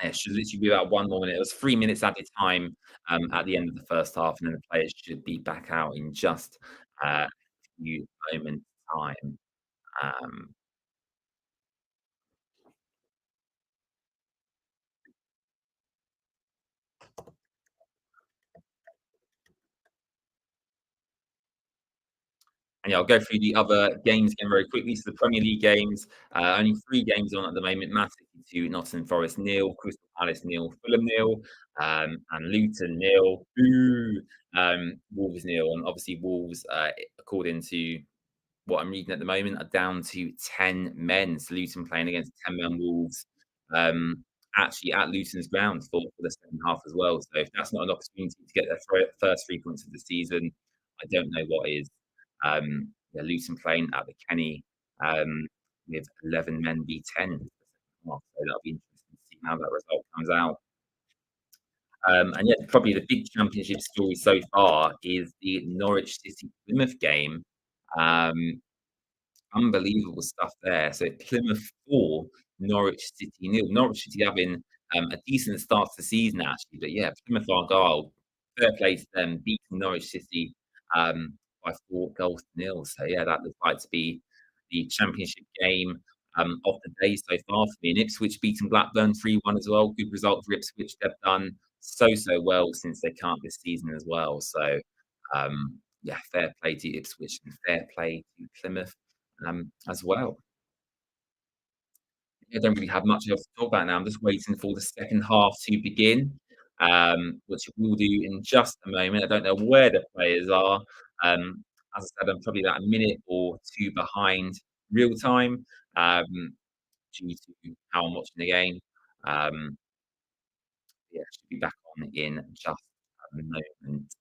Speaker 1: And it should literally be about 1 more minute. It was 3 minutes added time, at the end of the first half, and then the players should be back out in just a few moments' time. Um, and yeah, I'll go through the other games again very quickly. So the Premier League games, only 3 games on at the moment. Man City 2, Nottingham Forest 0, Crystal Palace 0, Fulham 0, and Luton 0, Wolves 0. And obviously Wolves, according to what I'm reading at the moment, are down to 10 men. So Luton playing against 10 men Wolves, actually at Luton's ground for the second half as well. So if that's not an opportunity to get their first 3 points of the season, I don't know what is. Yeah, Luton playing at the Kenny with 11 men v 10 for the second half. So that'll be interesting to see how that result comes out. And yeah, probably the big championship story so far is the Norwich City Plymouth game. Um, Unbelievable stuff there. So Plymouth 4, Norwich City nil. Norwich City having a decent start to the season actually, but yeah, Plymouth Argyle, fair play to them, beating Norwich City by 4 goals to nil. So yeah, that looks like to be the championship game of the day so far for me. And Ipswich beating Blackburn 3-1 as well. Good result for Ipswich. They've done so well since they can't this season as well. So yeah, fair play to Ipswich and fair play to Plymouth as well. I don't really have much else to talk about now. I'm just waiting for the second half to begin, which we'll do in just a moment. I don't know where the players are. As I said, I'm probably about a minute or two behind real time due to how I'm watching the game. Um, yeah, should be back on in just a moment.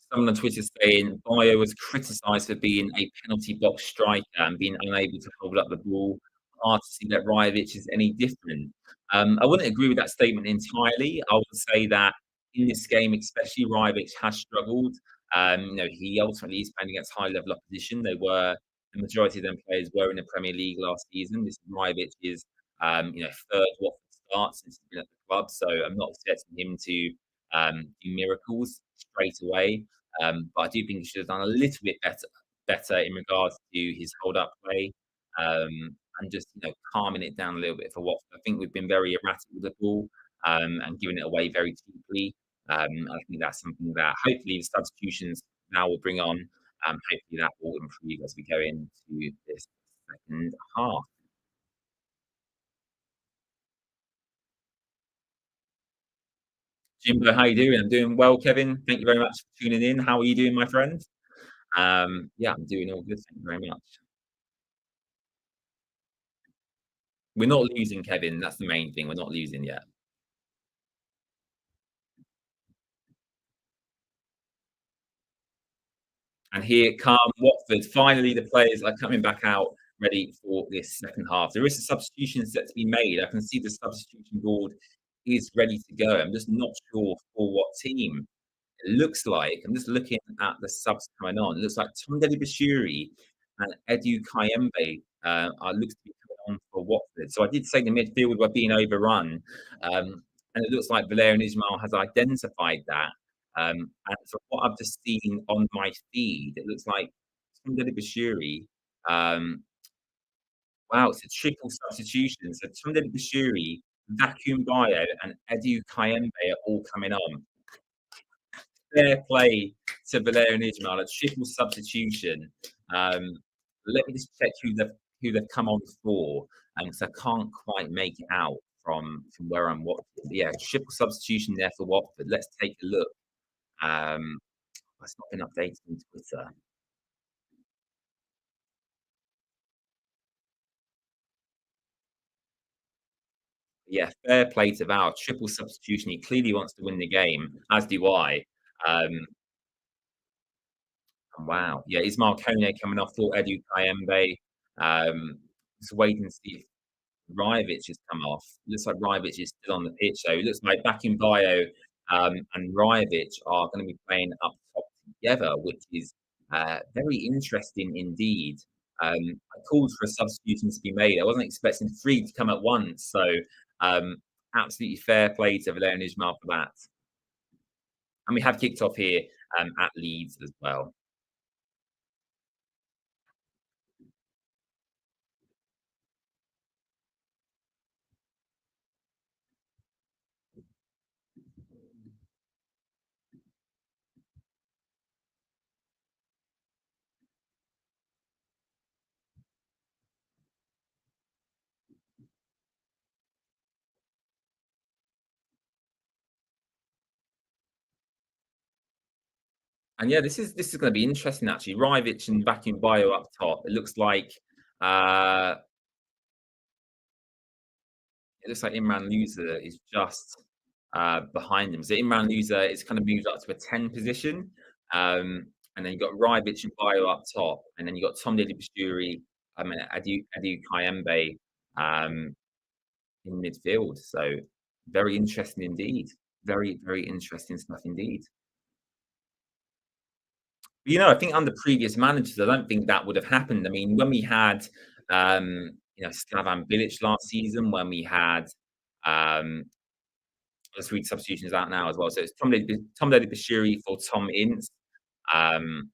Speaker 1: Someone on Twitter saying Bayo was criticised for being a penalty box striker and being unable to hold up the ball. Hard to see that Ryovic is any different. I wouldn't agree with that statement entirely. I would say that in this game, especially, Ryovic has struggled. He ultimately is playing against high level opposition. The majority of them players were in the Premier League last season. This Ryovic is third Watford start since he's been at the club, so I'm not expecting him to do miracles straight away. But I do think he should have done a little bit better in regards to his hold up play, and just calming it down a little bit for Watford. I think we've been very erratic with the ball and giving it away very cheaply. I think that's something that hopefully the substitutions now will bring on. Hopefully that will improve as we go into this second half. Jimbo, how you doing? I'm doing well, Kevin. Thank you very much for tuning in. How are you doing, my friend? Yeah, I'm doing all good. Thank you very much. We're not losing, Kevin. That's the main thing. We're not losing yet. And here come Watford. Finally, the players are coming back out ready for this second half. There is a substitution set to be made. I can see the substitution board is ready to go. I'm just not sure for what team. It looks like I'm just looking at the subs coming on. It looks like Tunde Bashiri and Edu Kayembe are looks to be coming on for Watford. So I did say the midfield were being overrun, and it looks like Valerian Ismail has identified that. And from what I've just seen on my feed, it looks like Tunde Bashiri. Um, wow, it's a triple substitution. So Tunde Bashiri, Vacuum Bio, and Edu Kayembe are all coming on. Fair play to Valerian Ismail, a triple substitution. Um, Let me just check who they've come on for, because I can't quite make it out from where I'm watching. But yeah, triple substitution there for Watford. Let's take a look. Um, it's not been updated on Twitter. Yeah, fair play to Val. Triple substitution. He clearly wants to win the game, as do I. Um, wow. Yeah, Ismail Kone coming off for Edu Kayembe. Just waiting to see if Ryovic has come off. Looks like Ryovic is still on the pitch, though. It looks like back in Bio and Ryovic are going to be playing up top together, which is very interesting indeed. I called for a substitution to be made. I wasn't expecting three to come at once, so um, absolutely fair play to Valerian Ismail for that. And we have kicked off here at Leeds as well. And yeah, this is going to be interesting actually. Ryovic and Vacuum Bio up top. Uh, it looks like Imran Loser is just behind him. So Imran Loser is kind of moved up to a 10 position. And then you've got Rybic and Bio up top. And then you've got Tom Basturi Adu Kayembe in midfield. So very interesting indeed. Very, very interesting stuff indeed. I think under previous managers, I don't think that would have happened. I mean, when we had, Slavan Bilic last season, when we had, um, let's read substitutions out now as well. So it's Tom Bashiri for Tom Ince, um,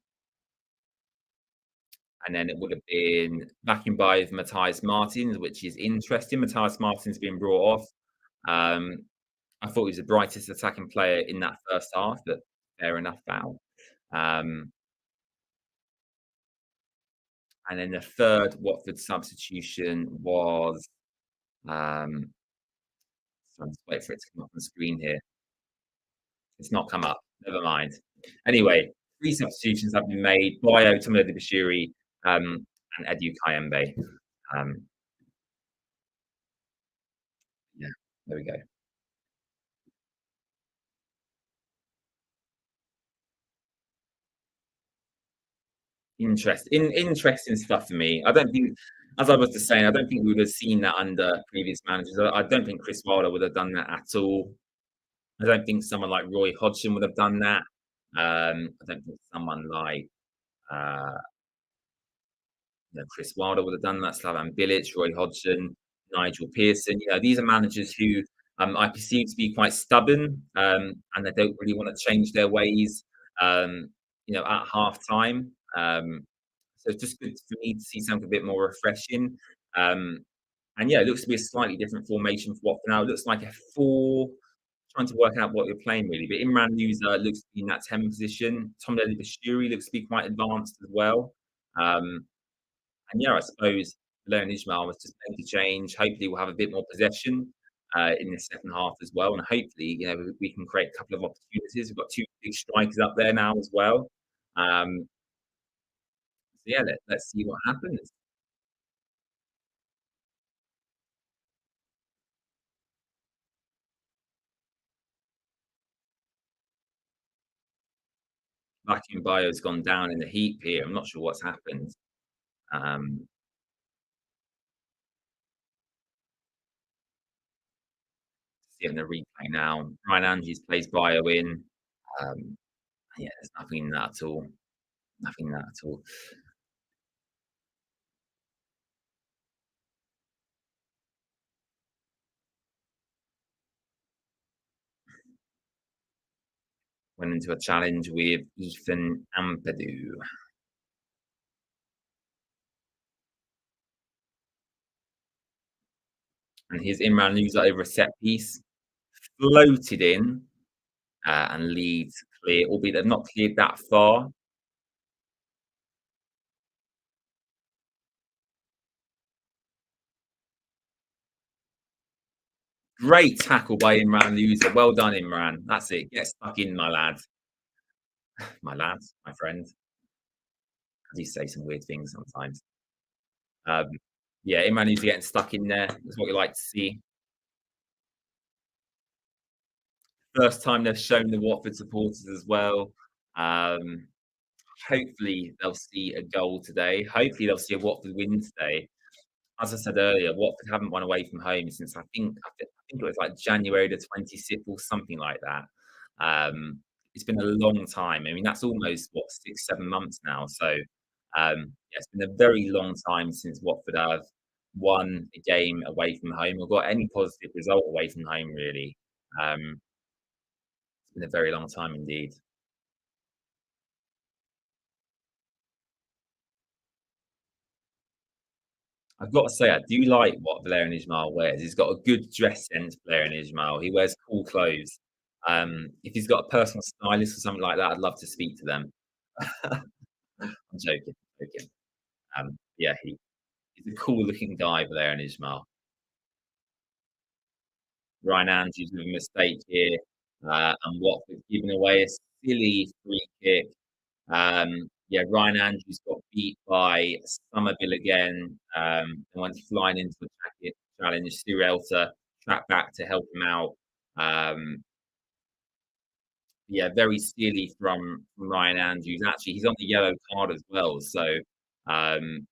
Speaker 1: and then it would have been backing by Matthias Martins, which is interesting. Matthias Martins being brought off. Um, I thought he was the brightest attacking player in that first half, but fair enough, foul. Um, and then the third Watford substitution was, so I'm just waiting for it to come up on the screen here. It's not come up. Never mind. Anyway, three substitutions have been made: Bio, Tomodo Bashiri, and Edu Kayembe. Um, yeah, there we go. Interesting stuff for me. I don't think, as I was just saying, I don't think we would have seen that under previous managers. I don't think Chris Wilder would have done that at all. I don't think someone like Roy Hodgson would have done that. I don't think someone like uh, Chris Wilder would have done that. Slavan Bilic, Roy Hodgson, Nigel Pearson. These are managers who I perceive to be quite stubborn, and they don't really want to change their ways. Um, at half time. So it's just good for me to see something a bit more refreshing. Um, and yeah, it looks to be a slightly different formation for Watford now. It looks like a four. Trying to work out what you're playing really, but Imran User looks to be in that 10 position. Tom Bashiri looks to be quite advanced as well. Um, and yeah, I suppose Leon Ismail was just made to change. Hopefully, we'll have a bit more possession in the second half as well, and hopefully, we can create a couple of opportunities. We've got two big strikers up there now as well. So yeah, let's see what happens. Vacuum Bio's gone down in the heap here. I'm not sure what's happened. Um, Seeing the replay now. Ryan Andrews plays Bio in. Um, yeah, there's nothing in that at all. Nothing in that at all. Went into a challenge with Ethan Ampadu. And his Imran Louza over a set piece, floated in, and Leeds clear, albeit they've not cleared that far. Great tackle by Imran Louza. Well done, Imran. That's it. Get stuck in, my lad. My lad, my friend. I do say some weird things sometimes. Um, yeah, Imran Louza getting stuck in there. That's what we like to see. First time they've shown the Watford supporters as well. Um, Hopefully they'll see a goal today. Hopefully they'll see a Watford win today. As I said earlier, Watford haven't won away from home since I think it was like January the 26th or something like that. It's been a long time. I mean, that's almost what 6, 7 months now. So yeah, it's been a very long time since Watford have won a game away from home or got any positive result away from home. Really, it's been a very long time indeed. I've got to say, I do like what Valerian Ismail wears. He's got a good dress sense, Valerian Ismail. He wears cool clothes. If he's got a personal stylist or something like that, I'd love to speak to them. I'm joking, joking. Yeah, he's a cool looking guy, Valerian Ismail. Ryan Andrews with a mistake here, and Watford giving away a silly free kick. Yeah, Ryan Andrews got beat by Somerville again, and went flying into the challenge. Stu Elter tracked back to help him out. Um, yeah, very silly from Ryan Andrews. Actually, he's on the yellow card as well. So, um,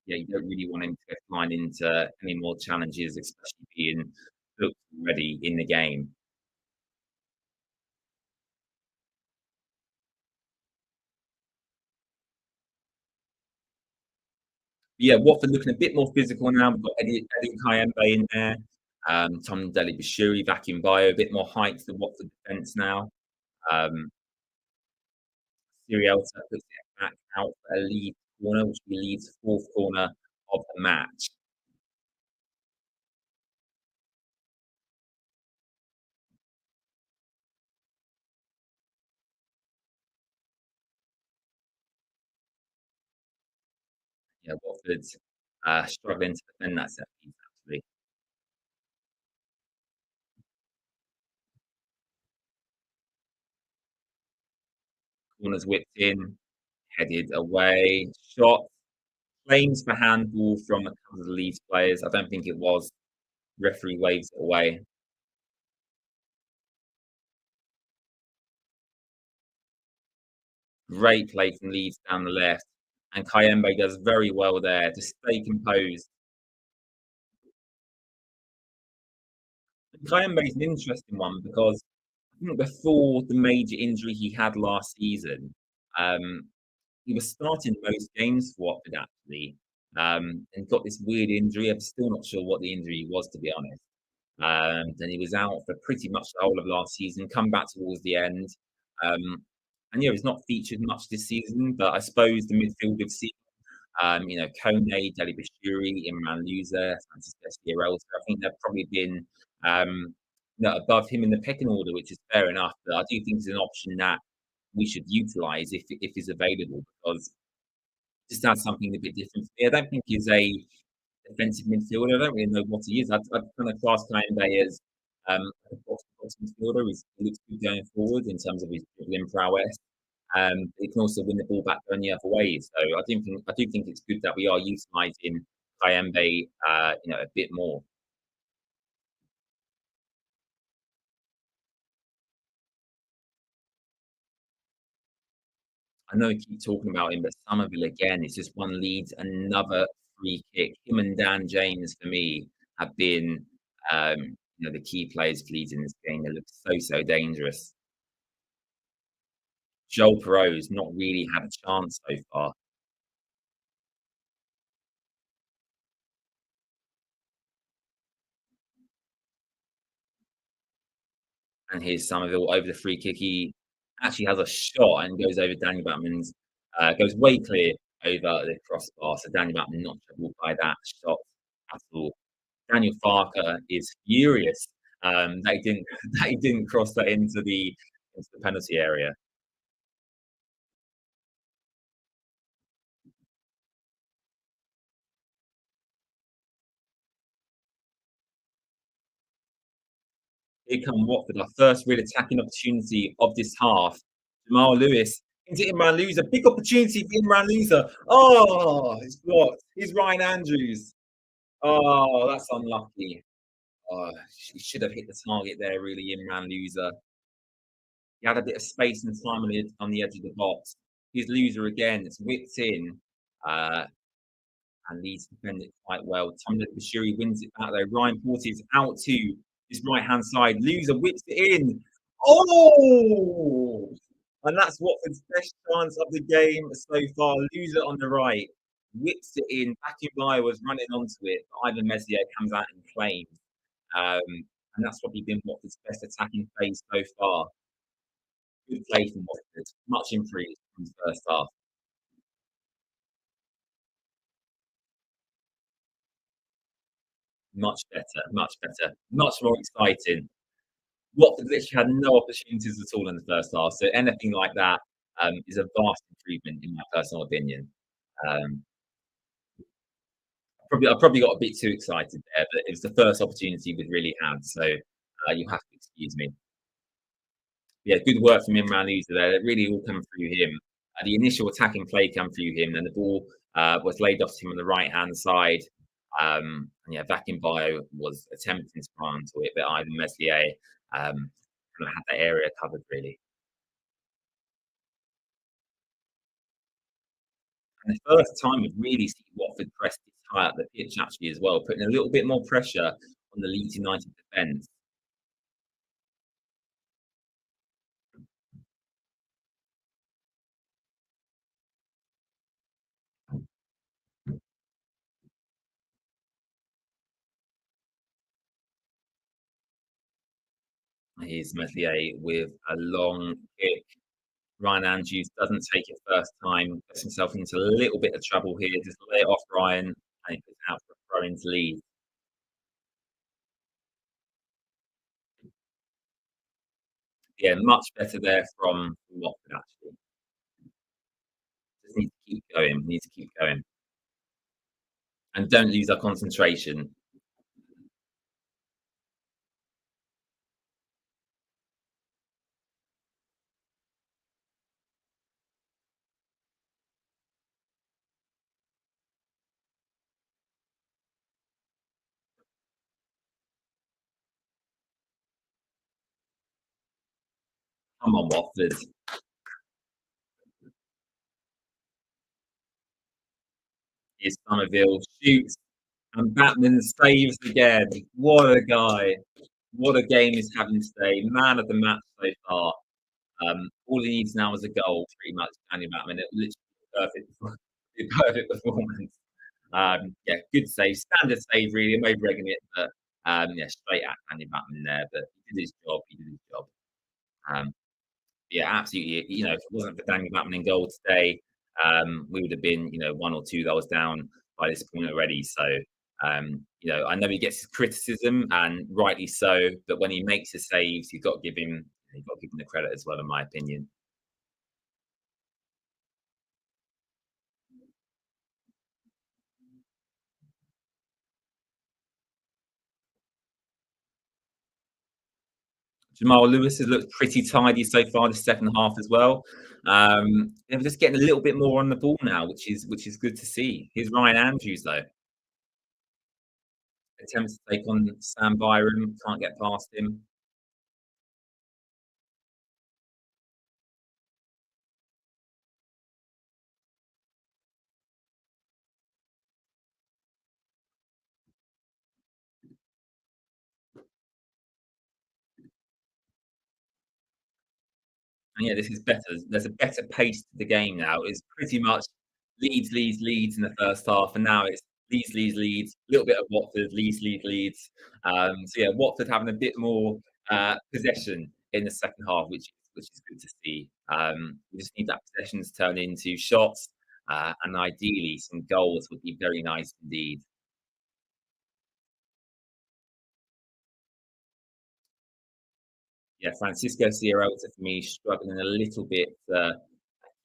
Speaker 1: Yeah, you don't really want him to get flying into any more challenges, especially being hooked already in the game. Yeah, Watford looking a bit more physical now. We've got Eddie Kayembe in there. Tom Deli-Bashiri back in bio, a bit more height to the Watford defence now. Um, Sirielta puts it back out for a lead corner, which will be Leeds' fourth corner of the match. Yeah, Watford struggling to defend that set piece, actually. Corners whipped in, headed away, shot, claims for handball from a couple of the Leeds players. I don't think it was. Referee waves it away. Great play from Leeds down the left, and Kayembe does very well there to stay composed. Kayembe is an interesting one because I think before the major injury he had last season, um, he was starting most games for Watford actually, and got this weird injury. I'm still not sure what the injury was, to be honest. And he was out for pretty much the whole of last season, come back towards the end. Um, and yeah, he's not featured much this season, but I suppose the midfield have seen, Kone, Deli Bashiri, Imran Luza, Francis Destiarelta. I think they've probably been above him in the pecking order, which is fair enough. But I do think it's an option that we should utilise if he's available because just adds something a bit different. I don't think he's a defensive midfielder. I don't really know what he is. I'd kind of class Kayembe as a box midfielder. He looks good going forward in terms of his dribbling prowess. He can also win the ball back going the other way. So I do think it's good that we are utilising Kayembe, a bit more. I know we keep talking about him, but Somerville again is just one leads another free kick. Him and Dan James for me have been the key players for Leeds in this game. They look so dangerous. Joel Piroe's not really had a chance so far. And here's Somerville over the free kick. He actually has a shot and goes over Daniel Batman's, goes way clear over the crossbar. So Daniel Batman not troubled by that shot at all. Daniel Farker is furious that he didn't that he didn't cross that into the penalty area. Here come Watford, our first real attacking opportunity of this half. Jamal Lewis into Imran Loser. Big opportunity for Imran Loser. Oh, it's blocked. He's Ryan Andrews. Oh, that's unlucky. Oh, he should have hit the target there, really, Imran Loser. He had a bit of space and time on the edge of the box. Here's Loser again. It's whipped in. Uh, and Leeds defend it quite well. Tom Bashiri wins it back though. Ryan Porteous out to his right hand side. Loser whips it in. Oh! And that's Watford's best chance of the game so far. Loser on the right whips it in. Bakubai was running onto it. But Ivan Messier comes out and claims. Um, and that's probably been Watford's best attacking phase so far. Good play from Watford. Much improved from the first half. Much better, much more exciting. Watford literally had no opportunities at all in the first half. So anything like that is a vast improvement in my personal opinion. Um, I probably got a bit too excited there, but it was the first opportunity we'd really had. So you have to excuse me. Yeah, good work from Imran Uza there. It really all come through him. The initial attacking play come through him, then the ball was laid off to him on the right hand side. And yeah, back in bio was attempting to run onto it, but Ivan Meslier kind of had that area covered really. And the first time we've really seen Watford press this high up the pitch actually as well, putting a little bit more pressure on the Leeds United defence. Here's Meslier with a long kick. Ryan Andrews doesn't take it first time, gets himself into a little bit of trouble here, just lay it off Ryan, and it goes out for a throw into Leeds. Yeah, much better there from Watford actually. Just need to keep going, need to keep going. And don't lose our concentration. Come on, Watford. Here's Somerville, shoots, and Batman saves again. What a guy. What a game he's having today. Man of the match so far. All he needs now is a goal, pretty much, Danny Batman. It literally perfect, perfect performance. Yeah, good save, standard save really. I'm over-egging it, but yeah, straight at Danny Batman there. But he did his job. He did his job. Um, yeah, absolutely. You know, if it wasn't for Danny Batman in goal today, we would have been, you know, 1 or 2 goals down by this point already. So, you know, I know he gets his criticism and rightly so, but when he makes his saves, you've got to give him the credit as well, in my opinion. Jamal Lewis has looked pretty tidy so far the second half as well. They're just getting a little bit more on the ball now, which is good to see. Here's Ryan Andrews though. Attempts to take on Sam Byram, can't get past him. And yeah, this is better. There's a better pace to the game now. It's pretty much Leeds, Leeds, Leeds in the first half, and now it's Leeds, Leeds, Leeds, a little bit of Watford, Leeds, Leeds, Leeds. So yeah, Watford having a bit more possession in the second half, which is good to see. We just need that possession to turn into shots, and ideally some goals would be very nice indeed. Yeah, Francisco Sierralta for me struggling a little bit.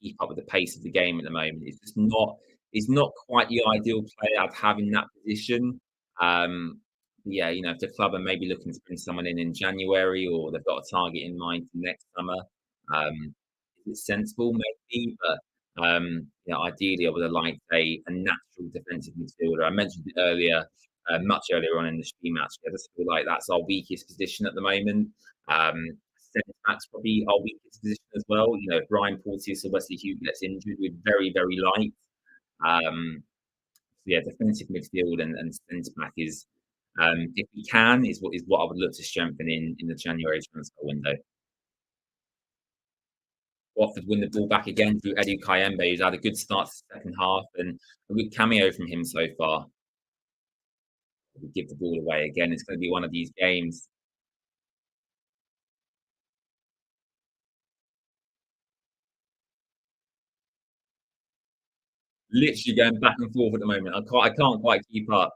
Speaker 1: Keep up with the pace of the game at the moment. It's just not he's not quite the ideal player I'd have in that position. Yeah, you know, if the club are maybe looking to bring someone in January or they've got a target in mind for next summer, is it sensible? Maybe, but yeah, ideally, I would have liked a natural defensive midfielder. I mentioned it earlier, much earlier on in the stream. Actually, I just feel like that's our weakest position at the moment. Um, Centre back's probably our weakest position as well. You know, if Ryan Porteous or Wesley Hughes gets injured, we're very, very light. So yeah, defensive midfield and centre back is, if we can, is what I would look to strengthen in the January transfer window. Watford win the ball back again through Eddie Kayembe, who's had a good start to the second half and a good cameo from him so far. We give the ball away again. It's going to be one of these games. Literally going back and forth at the moment. I can't quite keep up.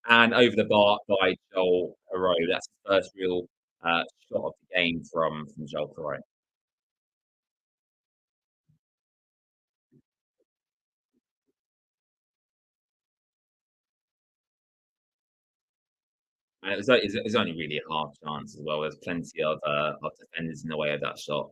Speaker 1: And over the bar by Joel Piroe. That's the first real shot of the game from Joel Piroe. And it was only really a half chance as well. There's plenty of defenders in the way of that shot.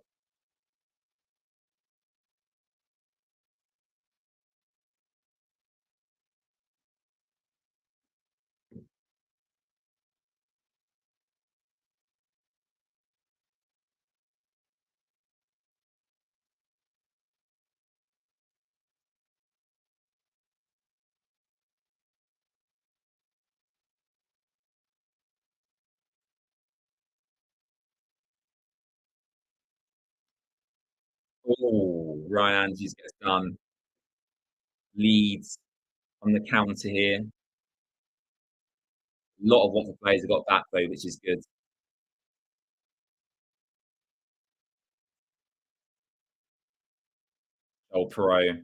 Speaker 1: Oh, Ryan Andrews gets done. Leeds on the counter here. A lot of Watford players have got back though, which is good. Oh, Piroe.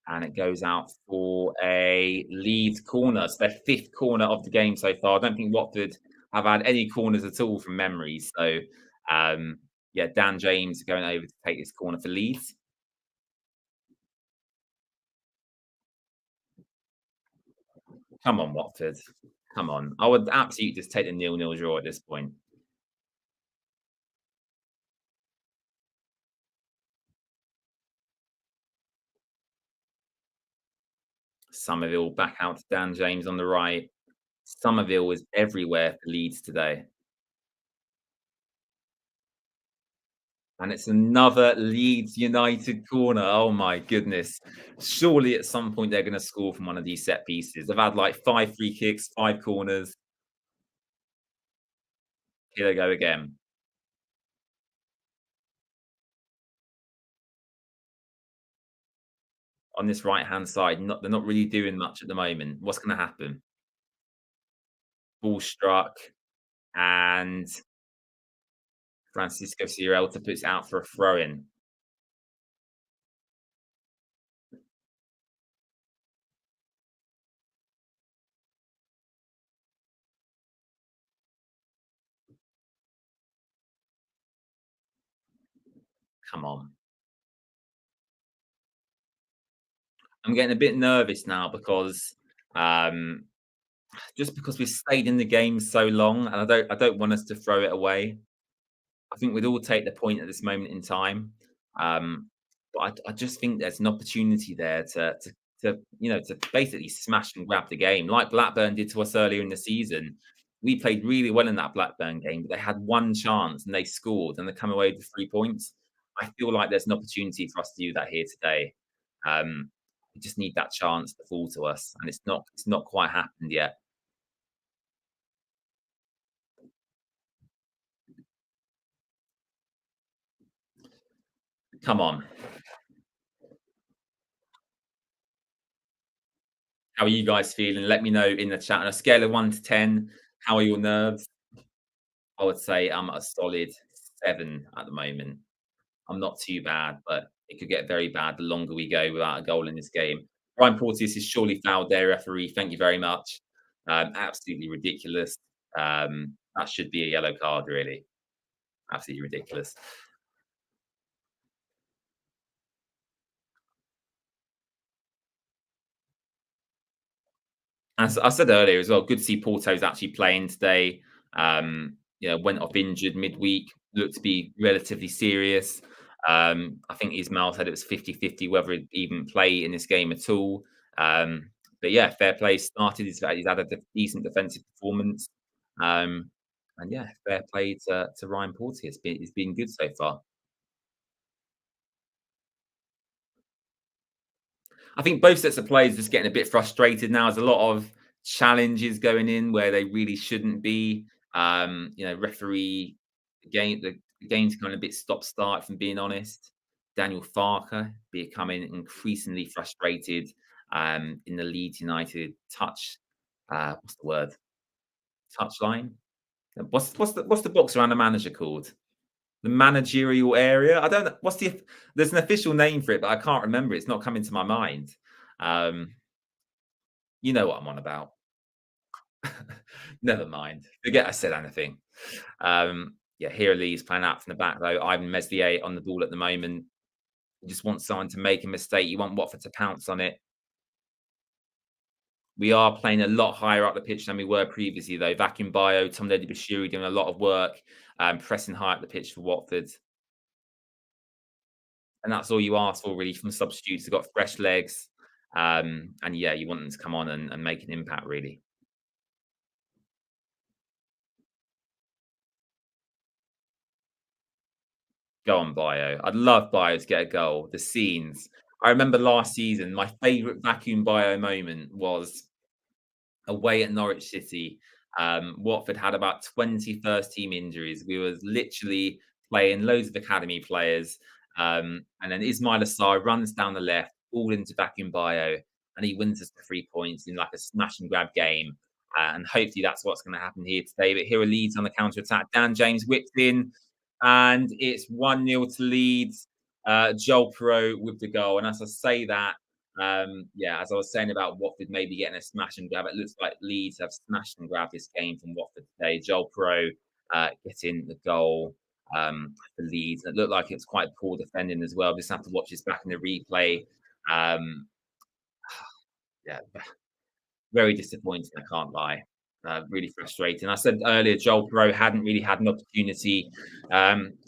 Speaker 1: And it goes out for a Leeds corner. It's their fifth corner of the game so far. I don't think Watford have had any corners at all from memory. So, yeah, Dan James going over to take this corner for Leeds. Come on, Watford. Come on. I would absolutely just take the nil-nil draw at this point. Somerville back out to Dan James on the right. Somerville is everywhere for Leeds today. And it's another Leeds United corner. Oh my goodness. Surely at some point they're going to score from one of these set pieces. They've had like 5 free kicks, 5 corners. Here they go again. On this right hand side, they're not really doing much at the moment. What's going to happen? Ball struck, and Francisco Sierralta puts out for a throw in. Come on. I'm getting a bit nervous now because um, just because we've stayed in the game so long, and I don't want us to throw it away. I think we'd all take the point at this moment in time. Um, but I just think there's an opportunity there to basically smash and grab the game like Blackburn did to us earlier in the season. We played really well in that Blackburn game, but they had one chance and they scored and they come away with 3 points. I feel like there's an opportunity for us to do that here today. Um, we just need that chance to fall to us, and it's not quite happened yet. Come on. How are you guys feeling? Let me know in the chat. On a scale of 1 to 10, how are your nerves? I would say I'm at a solid 7 at the moment. I'm not too bad, but it could get very bad the longer we go without a goal in this game. Ryan Porteous is surely fouled there, referee. Thank you very much. Absolutely ridiculous. That should be a yellow card, really. Absolutely ridiculous. As I said earlier as well, good to see Porto's actually playing today. Went off injured midweek, looked to be relatively serious. I think Ismail said it was 50-50 whether he'd even play in this game at all. But yeah, fair play. Started, he's had a decent defensive performance. Um, and yeah, fair play to Ryan Porteous. It's been good so far. I think both sets of players just getting a bit frustrated now. There's a lot of challenges going in where they really shouldn't be. Referee the game's kind of a bit stop start. From being honest, Daniel Farker becoming increasingly frustrated in the Leeds United touch. What's the word? Touchline. What's the box around the manager called? The managerial area. I don't know. There's an official name for it, but I can't remember. It's not coming to my mind. Um, you know what I'm on about. Never mind. Forget I said anything. Yeah, here Lee's playing out from the back though. Ivan Meslier on the ball at the moment. You just want someone to make a mistake. You want Watford to pounce on it. We are playing a lot higher up the pitch than we were previously, though. Vacuum Bio, Tom Lady Bashiri doing a lot of work, pressing high up the pitch for Watford. And that's all you ask for really from substitutes. They've got fresh legs. And yeah, you want them to come on and make an impact really. Go on, Bio. I'd love Bio to get a goal. The scenes. I remember last season, my favourite vacuum Bio moment was away at Norwich City. Watford had about 20 first team injuries. We was literally playing loads of academy players. And then Ismail Assar runs down the left, all into back in bio, and he wins us the 3 points in like a smash and grab game. And hopefully that's what's going to happen here today. But here are Leeds on the counter attack. Dan James whips in, and it's 1-0 to Leeds. Joel Piroe with the goal. And as I say that, yeah, as I was saying about Watford maybe getting a smash and grab, it looks like Leeds have smashed and grabbed this game from Watford today. Joel Piroe getting the goal for Leeds. It looked like it was quite poor defending as well. Just have to watch this back in the replay. Um, yeah, very disappointing, I can't lie. Really frustrating. I said earlier, Joel Piroe hadn't really had an opportunity,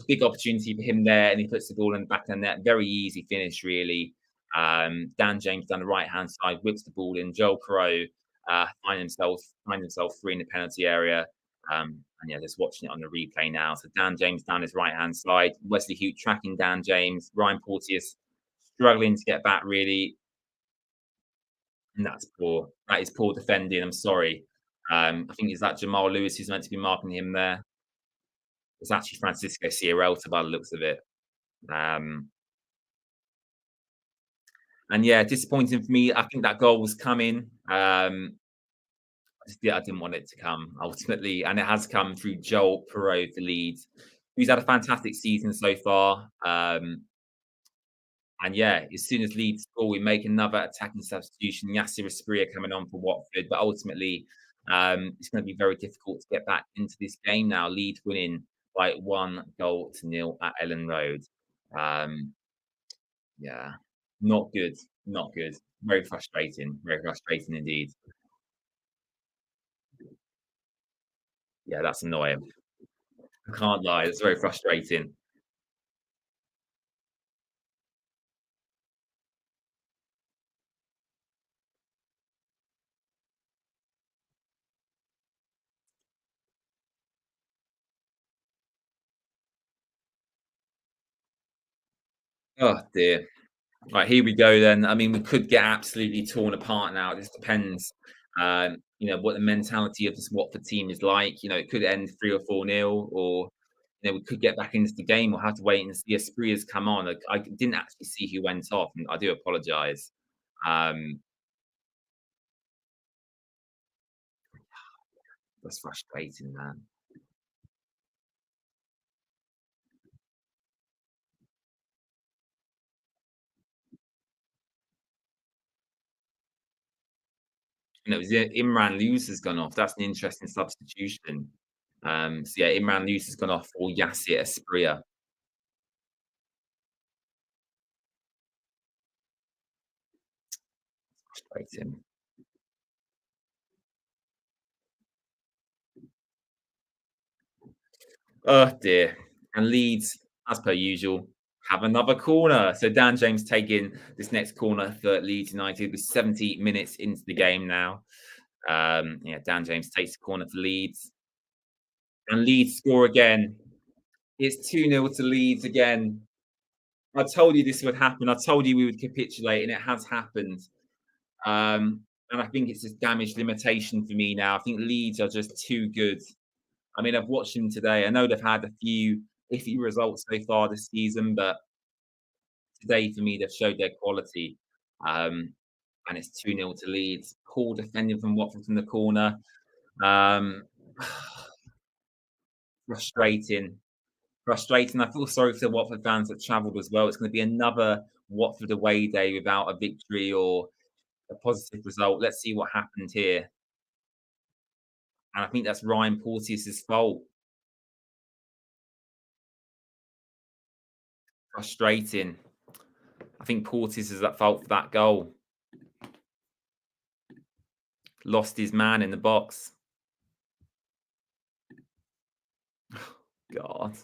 Speaker 1: big opportunity for him there, and he puts the ball in the back of the net. Very easy finish, really. Dan James down the right hand side whips the ball in. Joel Piroe find himself free in the penalty area. And yeah, just watching it on the replay now. So Dan James down his right hand side. Wesley Hute tracking Dan James. Ryan Porteous struggling to get back, really. And that's poor. That is poor defending. I'm sorry. I think is that Jamal Lewis who's meant to be marking him there. It's actually Francisco Sierralta by the looks of it. Um, and yeah, disappointing for me. I think that goal was coming. I didn't want it to come ultimately, and it has come through Joel Piroe for Leeds, who's had a fantastic season so far. And yeah, as soon as Leeds score, we make another attacking substitution. Yassir Asprilla coming on for Watford, but ultimately, it's going to be very difficult to get back into this game now. Leeds winning by 1-0 at Elland Road. Um, yeah, not good, not good. Very frustrating indeed. Yeah, that's annoying. I can't lie, it's very frustrating. Oh dear. Right, here we go then. I mean, we could get absolutely torn apart now. This depends, what the mentality of this Watford team is like. It could end 3 or 4-0, or we could get back into the game. We'll have to wait and see. Esprit has come on. I didn't actually see who went off, and I do apologise. Um, that's frustrating, man. And it was Imran Luz has gone off. That's an interesting substitution. So yeah, Imran Luz has gone off for Yassir Espria. Frustrating. Oh dear. And Leeds, as per usual, have another corner. So Dan James taking this next corner for Leeds United with 70 minutes into the game now. Yeah, Dan James takes the corner for Leeds. And Leeds score again. It's 2-0 to Leeds again. I told you this would happen. I told you we would capitulate, and it has happened. And I think it's just damage limitation for me now. I think Leeds are just too good. I mean, I've watched them today. I know they've had a few iffy results so far this season, but today for me they've showed their quality. Um, and it's 2-0 to Leeds. Poor defending from Watford from the corner. Um, frustrating. Frustrating. I feel sorry for the Watford fans that travelled as well. It's going to be another Watford away day without a victory or a positive result. Let's see what happened here. And I think that's Ryan Porteous' fault. Frustrating. I think Porteous is at fault for that goal. Lost his man in the box. God.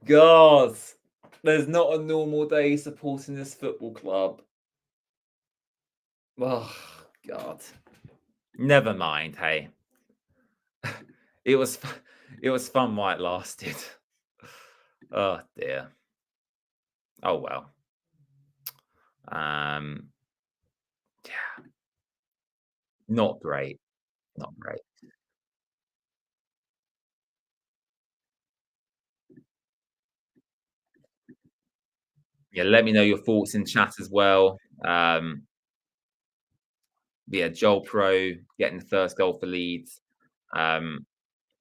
Speaker 1: God. There's not a normal day supporting this football club. Oh, God. Never mind, hey. It was it was fun while it lasted. Oh dear. Oh well. Um yeah, not great. Not great. Yeah, let me know your thoughts in chat as well. Yeah, Joel Piroe getting the first goal for Leeds. Um,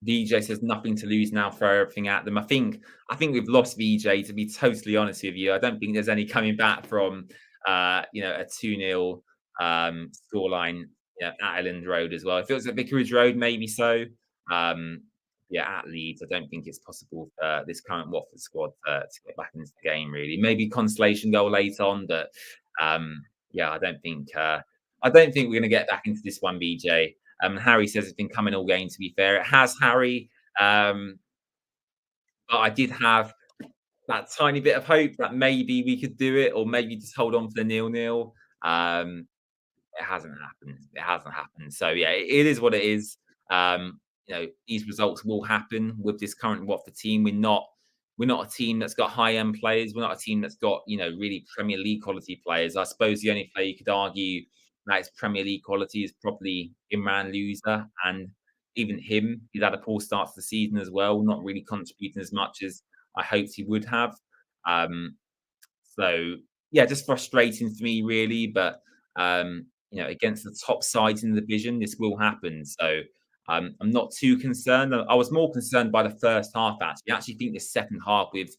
Speaker 1: VJ says nothing to lose now, throw everything at them. I think we've lost VJ, to be totally honest with you. I don't think there's any coming back from a 2-0 scoreline, at Elland Road as well. If it was at Vicarage Road, maybe so. Um, yeah, at Leeds, I don't think it's possible for this current Watford squad to get back into the game, really. Maybe consolation goal late on, but yeah, I don't think we're gonna get back into this one, BJ. Harry says it's been coming all game, to be fair. It has, Harry. But I did have that tiny bit of hope that maybe we could do it, or maybe just hold on for the nil-nil. Um, it hasn't happened. It hasn't happened. So yeah, it is what it is. These results will happen with this current Watford team. We're not a team that's got high end players. We're not a team that's got really Premier League quality players. I suppose the only player you could argue that is Premier League quality is probably Imran Loser, and even him, he's had a poor start to the season as well, not really contributing as much as I hoped he would have. Um, so yeah, just frustrating for me really, but against the top sides in the division, this will happen. So I'm not too concerned. I was more concerned by the first half actually. I actually think the second half we've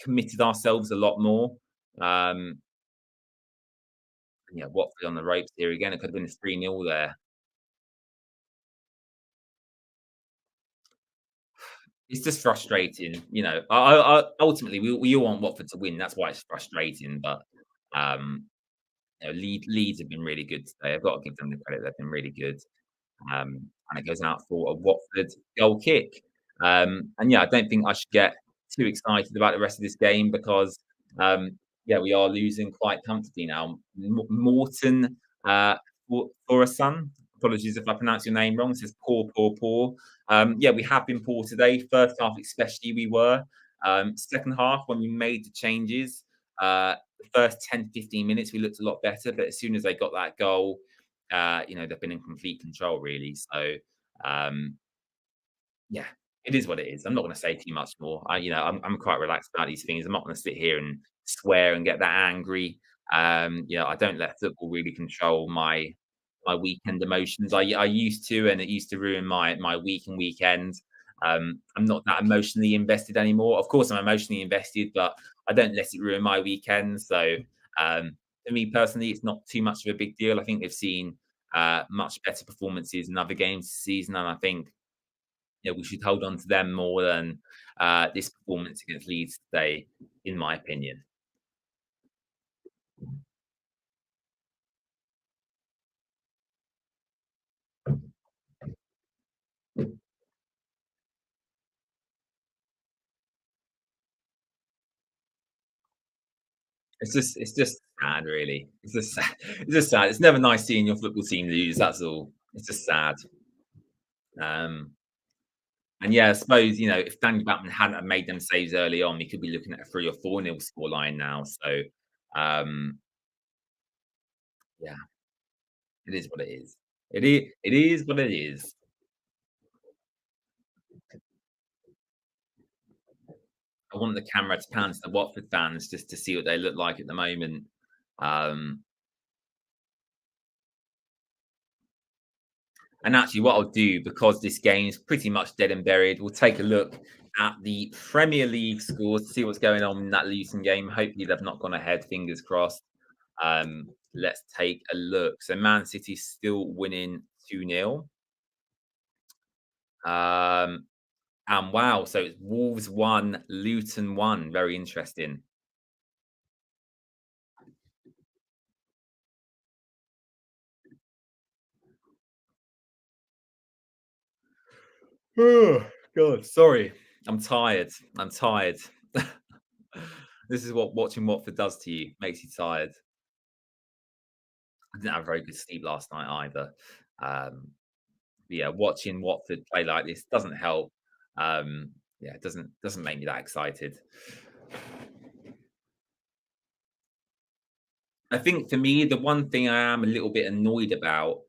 Speaker 1: committed ourselves a lot more. Um, Watford on the ropes here again. It could have been a 3-0 there. It's just frustrating, ultimately we all want Watford to win. That's why it's frustrating. But um, Leeds have been really good today. I've got to give them the credit; they've been really good. And it goes out for a Watford goal kick. And yeah, I don't think I should get too excited about the rest of this game because yeah, we are losing quite comfortably now. Morton for a son. Apologies if I pronounce your name wrong. It says poor, poor, poor. Yeah, we have been poor today. First half, especially, we were. Second half, when we made the changes, the first 10, 15 minutes, we looked a lot better. But as soon as they got that goal, they've been in complete control, really. So, um, yeah, it is what it is. I'm not going to say too much more. I'm quite relaxed about these things. I'm not going to sit here and swear and get that angry. I don't let football really control my weekend emotions. I used to, and it used to ruin my week and weekend. I'm not that emotionally invested anymore. Of course, I'm emotionally invested, but I don't let it ruin my weekend. So, for me personally, it's not too much of a big deal. I think they've seen much better performances in other games this season, and I think we should hold on to them more than this performance against Leeds today, in my opinion. It's just sad, really. It's just sad. It's just sad. It's never nice seeing your football team lose. That's all. It's just sad. Um, and yeah, I suppose if Danny Batman hadn't have made them saves early on, we could be looking at a 3 or 4-0 scoreline now. So yeah, it is what it is. It is what it is. I want the camera to pan to the Watford fans just to see what they look like at the moment. Um, and actually, what I'll do, because this game is pretty much dead and buried, we'll take a look at the Premier League scores to see what's going on in that Luton game. Hopefully, they've not gone ahead. Fingers crossed. Let's take a look. So, Man City still winning 2-0. Um, and wow, so it's Wolves 1, Luton 1. Very interesting. Oh, God, sorry. I'm tired. I'm tired. This is what watching Watford does to you. Makes you tired. I didn't have a very good sleep last night either. But yeah, watching Watford play like this doesn't help. Yeah, it doesn't make me that excited. I think for me, the one thing I am a little bit annoyed about.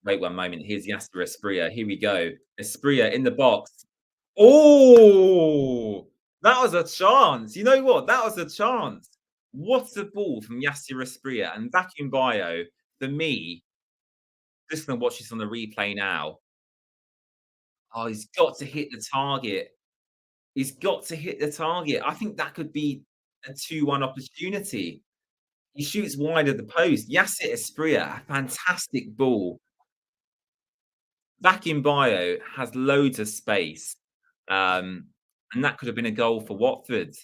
Speaker 1: Wait one moment. Here's Yasser Espria. Here we go. Espria in the box. Oh, That was a chance. You know what? That was a chance. What a ball from Yassir Espria and back in bio. For me, just gonna watch this on the replay now. Oh, he's got to hit the target. He's got to hit the target. I think that could be a 2-1 opportunity. He shoots wide of the post. Yassir Espria, a fantastic ball. Back in bio has loads of space. Um, and that could have been a goal for Watford.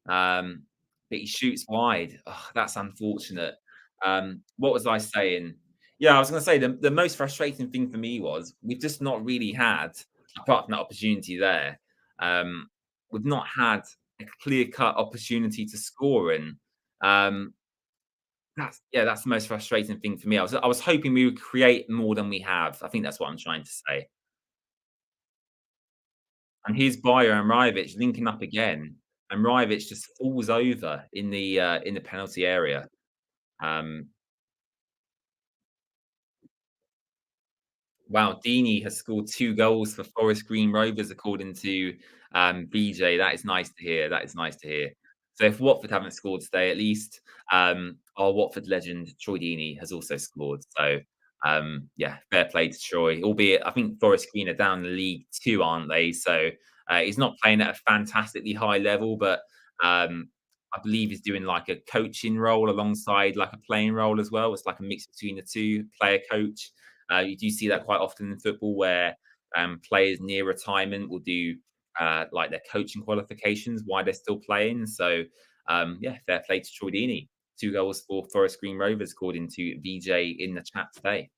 Speaker 1: Um, but he shoots wide. Oh, that's unfortunate. What was I saying? Yeah, I was going to say the most frustrating thing for me was we've just not really had, apart from that opportunity there, um, we've not had a clear cut opportunity to score. And um, that's yeah, that's the most frustrating thing for me. I was hoping we would create more than we have. I think that's what I'm trying to say. And here's Bayer and Rajovic linking up again, and Rajovic just falls over in the penalty area. Um, wow, Deeney has scored 2 goals for Forest Green Rovers according to, BJ. That is nice to hear, that is nice to hear. So if Watford haven't scored today, at least, our Watford legend, Troy Deeney, has also scored. So, yeah, fair play to Troy, albeit I think Forest Green are down in League 2, aren't they? So, he's not playing at a fantastically high level, but, I believe he's doing, like, a coaching role alongside, like, a playing role as well. It's like a mix between the 2, player coach. You do see that quite often in football where players near retirement will do like their coaching qualifications while they're still playing. So, yeah, fair play to Troy Deeney. 2 goals for Forest Green Rovers, according to VJ in the chat today.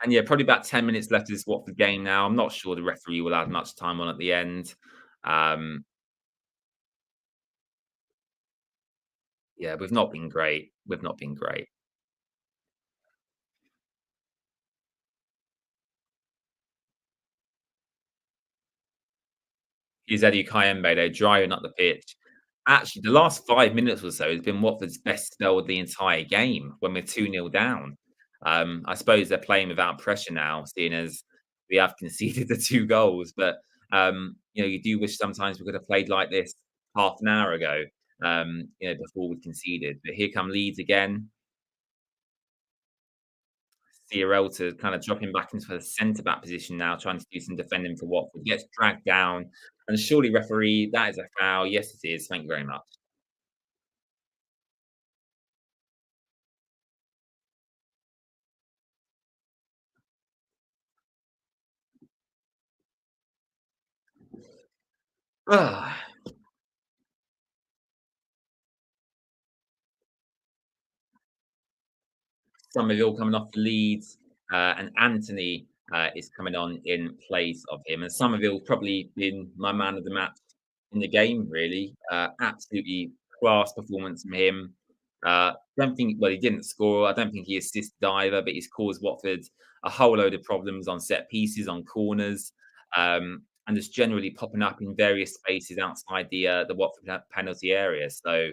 Speaker 1: And yeah, probably about 10 minutes left of this Watford game now. I'm not sure the referee will add much time on at the end. Um, yeah, we've not been great. We've not been great. Here's Eddie Kayembe, though, driving up the pitch. Actually, the last 5 minutes or so has been Watford's best spell of the entire game when we're 2-0 down. I suppose they're playing without pressure now, seeing as we have conceded the 2 goals, but, you do wish sometimes we could have played like this half an hour ago, before we conceded. But here come Leeds again. CRL to kind of drop him back into the centre back position now, trying to do some defending for Watford. Gets dragged down, and surely referee, that is a foul. Yes, it is. Thank you very much. Ah. Somerville coming off the Leeds, and Anthony is coming on in place of him. And Somerville's probably been my man of the match in the game, really. Absolutely class performance from him. Don't think, well, he didn't score. I don't think he assisted either, but he's caused Watford a whole load of problems on set pieces, on corners, and just generally popping up in various spaces outside the Watford penalty area. So,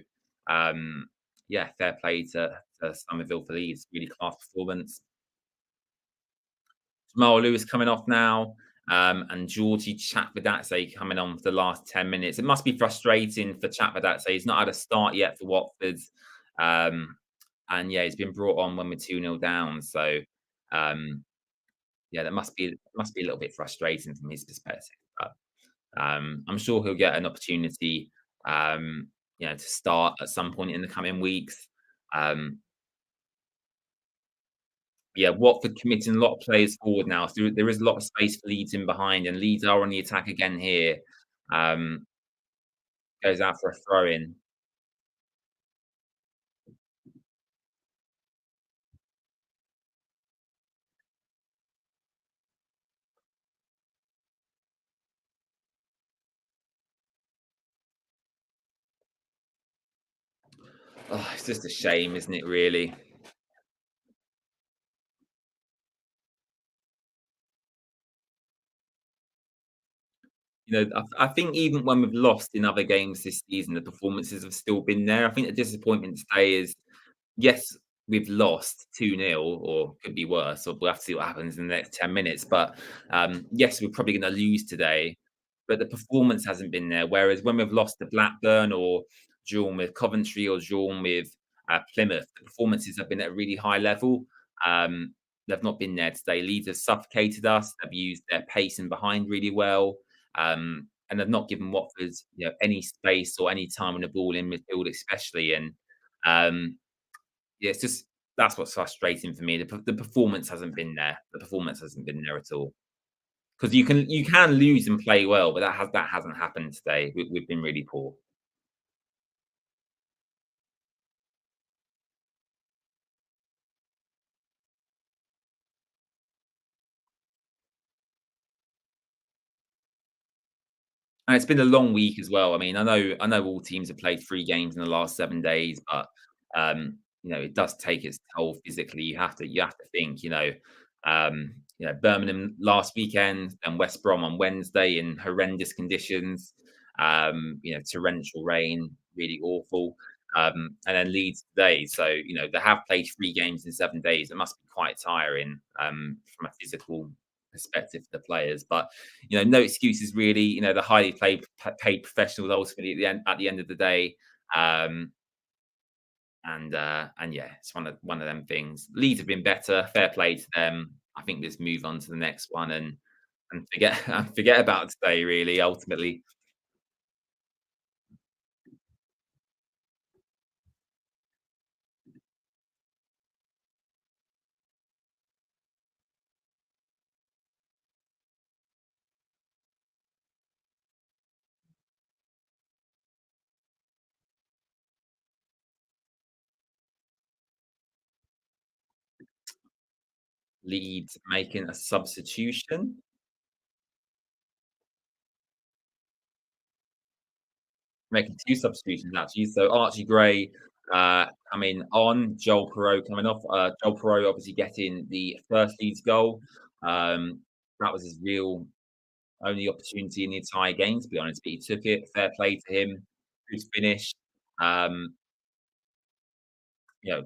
Speaker 1: um, yeah, fair play to Somerville for these really class performance. Jamal Lewis coming off now, and Georgie Chatbadadze coming on for the last 10 minutes. It must be frustrating for Chatbadadze. He's not had a start yet for Watford. Um, and yeah, he's been brought on when we're 2-0 down. So um, yeah, that must be a little bit frustrating from his perspective. But I'm sure he'll get an opportunity, to start at some point in the coming weeks. Um, Yeah, Watford committing a lot of players forward now, so there is a lot of space for Leeds in behind, and Leeds are on the attack again here. Um, Goes out for a throw in. Oh, it's just a shame, isn't it, really? I think even when we've lost in other games this season, the performances have still been there. I think the disappointment today is, yes, we've lost 2-0, or could be worse, or we'll have to see what happens in the next 10 minutes. But yes, we're probably going to lose today, but the performance hasn't been there. Whereas when we've lost to Blackburn, or drawn with Coventry, or drawn with Plymouth, the performances have been at a really high level. Um, they've not been there today. Leeds have suffocated us. They've used their pace and behind really well. And they've not given Watford, any space or any time on the ball in midfield, especially. And um, yeah, it's just that's what's frustrating for me. The performance hasn't been there. The performance hasn't been there at all. Because you can lose and play well, but that hasn't happened today. We've been really poor. And it's been a long week as well. I mean, I know all teams have played 3 games in the last 7 days, but, it does take its toll physically. You have to think, Birmingham last weekend and West Brom on Wednesday in horrendous conditions, torrential rain, really awful, and then Leeds today. So, they have played 3 games in 7 days. It must be quite tiring, from a physical perspective for the players, but no excuses really. The highly paid professionals ultimately at the end of the day. Um, and yeah, it's one of them things. Leeds have been better. Fair play to them. I think just move on to the next one and forget and forget about today. Really, ultimately, Leeds making a substitution, making 2 substitutions actually. So Archie Gray coming on, Joel Piroe coming off. Joel Piroe obviously getting the first Leeds goal. Um, that was his real only opportunity in the entire game, to be honest, but he took it. Fair play to him. Good finish. Um,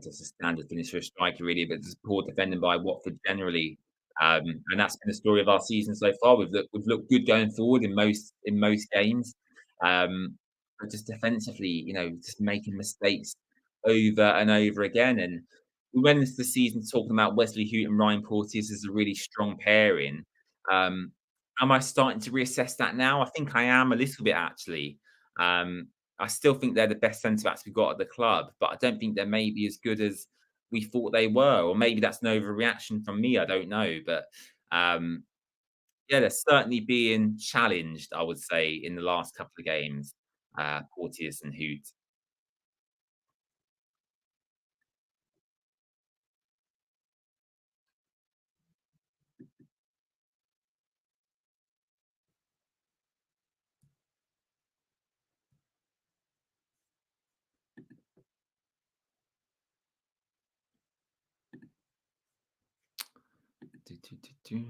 Speaker 1: just a standard finish for a striker, really, but just poor defending by Watford generally. And that's been the story of our season so far. We've looked good going forward in most games, but just defensively, just making mistakes over and over again. And we went into the season talking about Wesley Hoot and Ryan Porteous as a really strong pairing. Um, am I starting to reassess that now? I think I am a little bit actually. Um, I still think they're the best centre backs we've got at the club, but I don't think they're maybe as good as we thought they were, or maybe that's an overreaction from me. I don't know, but um, yeah, they're certainly being challenged. I would say in the last couple of games, Porteous and Hoot. Do, do, do, do.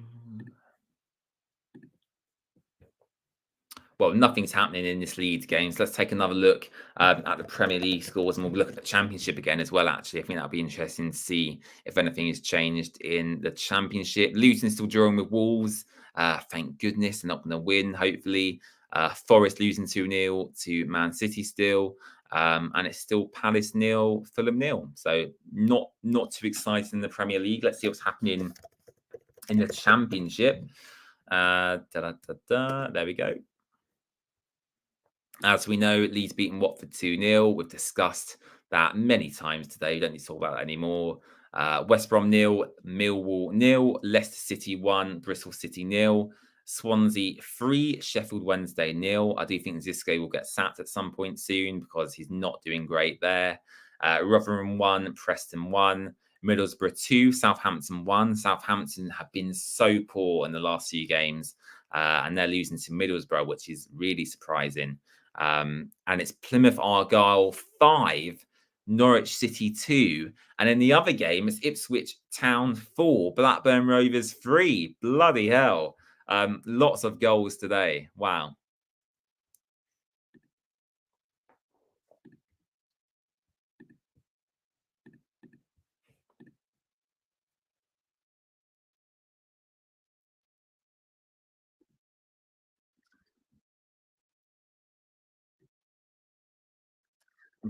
Speaker 1: Well, nothing's happening in this Leeds game. So let's take another look at the Premier League scores, and we'll look at the Championship again as well. Actually, I think that'll be interesting to see if anything has changed in the Championship. Luton still drawing with Wolves. Thank goodness they're not going to win. Hopefully, Forest losing 2-0 to Man City still. And it's still Palace nil, Fulham nil. So not too exciting in the Premier League. Let's see what's happening in the Championship. There we go. As we know, Leeds beating Watford 2-0. We've discussed that many times today. We don't need to talk about that anymore. West Brom nil, Millwall nil, Leicester City 1, Bristol City nil, Swansea 3, Sheffield Wednesday nil. I do think Zisco will get sacked at some point soon because he's not doing great there. Rotherham 1, Preston 1, Middlesbrough 2, Southampton 1. Southampton have been so poor in the last few games, and they're losing to Middlesbrough, which is really surprising. And it's Plymouth Argyle 5, Norwich City 2. And in the other game, it's Ipswich Town 4, Blackburn Rovers 3. Bloody hell. Lots of goals today. Wow.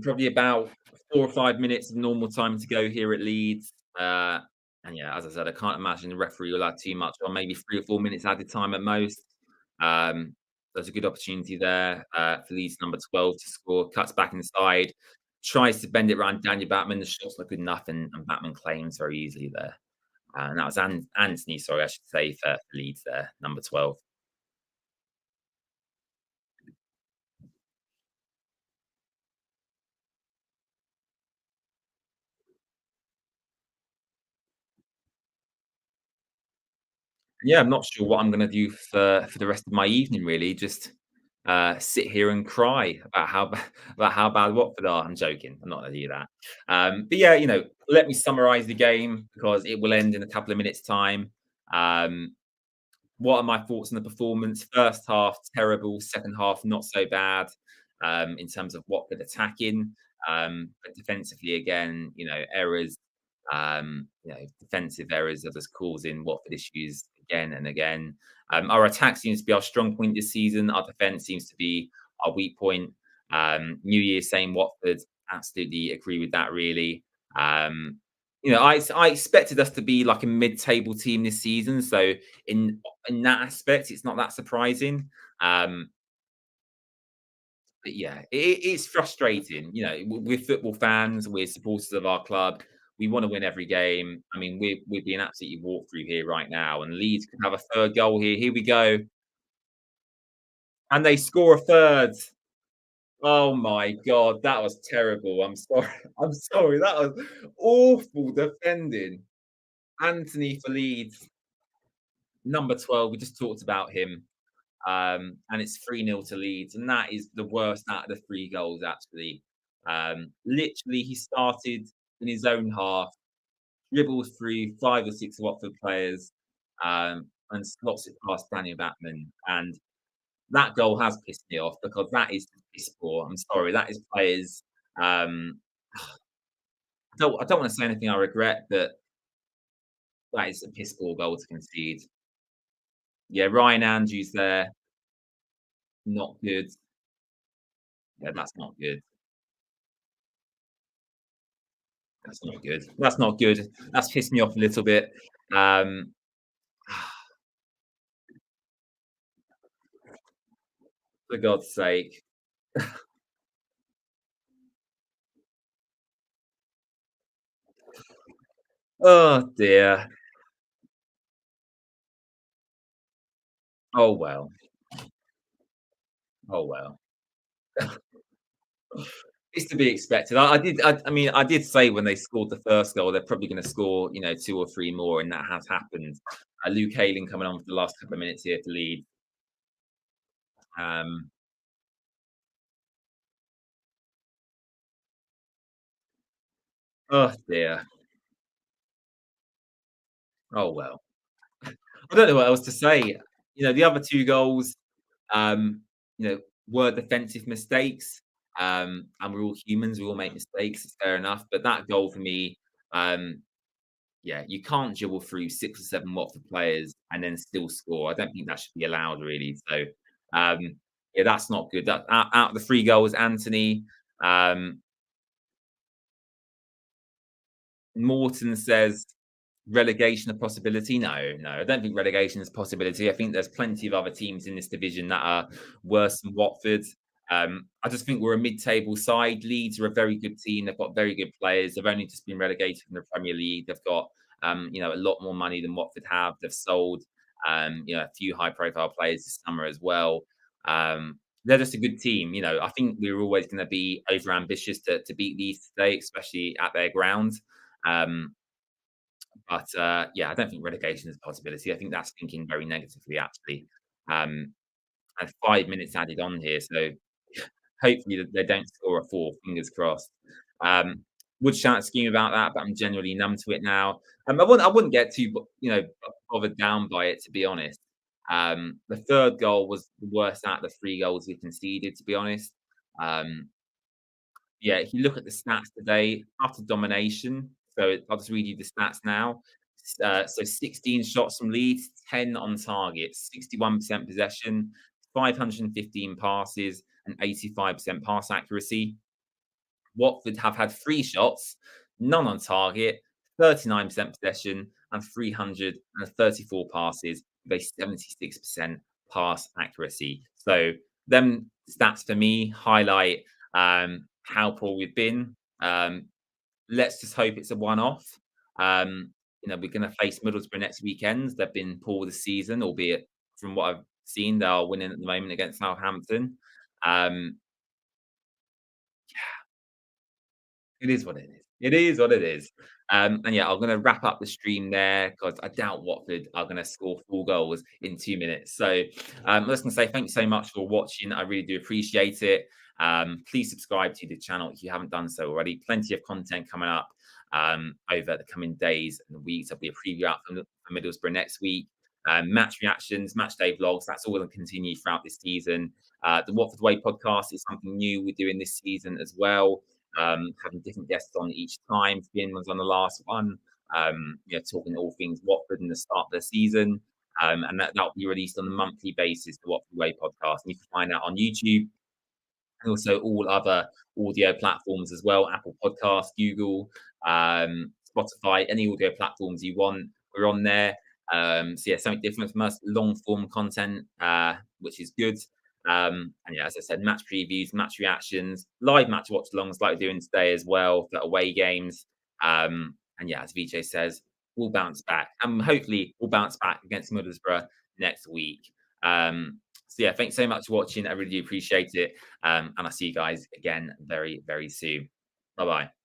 Speaker 1: Probably about 4 or 5 minutes of normal time to go here at Leeds. And yeah, as I said, I can't imagine the referee will add too much, or maybe 3 or 4 minutes added time at most. Um, there's a good opportunity there for Leeds number 12 to score, cuts back inside, tries to bend it around Daniel Batman. The shot's not good enough, and Batman claims very easily there. And that was Anthony, sorry, I should say, for Leeds there, number 12. Yeah, I'm not sure what I'm gonna do for the rest of my evening really, just, sit here and cry about how ba about how bad Watford are. I'm joking, I'm not gonna do that. But yeah, let me summarize the game because it will end in a couple of minutes' time. Um, what are my thoughts on the performance? First half, terrible. Second half, not so bad, in terms of Watford attacking. But defensively, again, errors, defensive errors that is causing Watford issues again and again. Our attack seems to be our strong point this season. Our defense seems to be our weak point. New Year, same Watford. Absolutely agree with that, really. Um, I expected us to be like a mid-table team this season. So in that aspect, it's not that surprising. Um, but yeah, it's frustrating. We're football fans, we're supporters of our club. We want to win every game. I mean, we're being absolutely walked through here right now, and Leeds could have a third goal here. Here we go, and they score a third. Oh my god, that was terrible. I'm sorry. I'm sorry. That was awful defending. Anthony for Leeds, number 12. We just talked about him. And it's 3-0 to Leeds, and that is the worst out of the 3 goals, actually. Literally, he started in his own half, dribbles through 5 or 6 Watford players, and slots it past Daniel Batman. And that goal has pissed me off because that is piss poor. I'm sorry, that is players. Um, I don't want to say anything I regret, but that is a piss poor goal to concede. Yeah, Ryan Andrews there, not good. Yeah, that's not good. That's not good. That's not good. That's pissed me off a little bit. Um, for God's sake. Oh dear. Oh well. Oh well. It's to be expected. I did say when they scored the first goal, they're probably going to score, 2 or 3 more, and that has happened. Luke Ayling coming on for the last couple of minutes here to lead. Um, oh dear. Oh well. I don't know what else to say. The other 2 goals, um, you know, were defensive mistakes. And we're all humans, we all make mistakes, it's fair enough. But that goal for me, um, yeah, you can't dribble through 6 or 7 Watford players and then still score. I don't think that should be allowed, really. So, um, yeah, that's not good. That out of the 3 goals, Anthony, um, Morton says relegation a possibility? No, no, I don't think relegation is a possibility. I think there's plenty of other teams in this division that are worse than Watford. I just think we're a mid-table side. Leeds are a very good team. They've got very good players. They've only just been relegated from the Premier League. They've got a lot more money than Watford have. They've sold a few high-profile players this summer as well. They're just a good team. I think we were always going to be over ambitious to beat Leeds today, especially at their ground. Um, but yeah, I don't think relegation is a possibility. I think that's thinking very negatively, actually. Um, and 5 minutes added on here, so hopefully they don't score a fourth. Fingers crossed. Um, would shout and scream about that, but I'm generally numb to it now. I wouldn't get too bothered down by it, to be honest. The third goal was the worst out of the 3 goals we conceded, to be honest. Um, yeah, if you look at the stats today, utter domination. So I'll just read you the stats now. So 16 shots from Leeds, 10 on target, 61% possession, 515 passes, and 85% pass accuracy. Watford have had 3 shots, none on target, 39% possession, and 334 passes with a 76% pass accuracy. So, them stats for me highlight how poor we've been. Let's just hope it's a one-off. We're going to face Middlesbrough next weekend. They've been poor this season, albeit from what I've seen, they are winning at the moment against Southampton. Um, It is what it is. It is what it is. And yeah, I'm gonna wrap up the stream there because I doubt Watford are gonna score 4 goals in 2 minutes. So, I'm just gonna say thank you so much for watching. I really do appreciate it. Please subscribe to the channel if you haven't done so already. Plenty of content coming up over the coming days and weeks. There'll be a preview out for Middlesbrough next week. Match reactions, match day vlogs. That's all going to continue throughout this season. The Watford Way podcast is something new we're doing this season as well, having different guests on each time. Finn was on the last one, talking all things Watford in the start of the season. And that'll be released on a monthly basis, the Watford Way podcast. And you can find that on YouTube and also all other audio platforms as well, Apple Podcasts, Google, Spotify, any audio platforms you want, we're on there. So yeah, something different from us, long form content, which is good. And yeah, as I said, match previews, match reactions, live match watch alongs like we're doing today as well for away games. And yeah, as VJ says, we'll bounce back and hopefully we'll bounce back against Middlesbrough next week. So yeah, thanks so much for watching. I really do appreciate it. And I'll see you guys again very, very soon. Bye bye.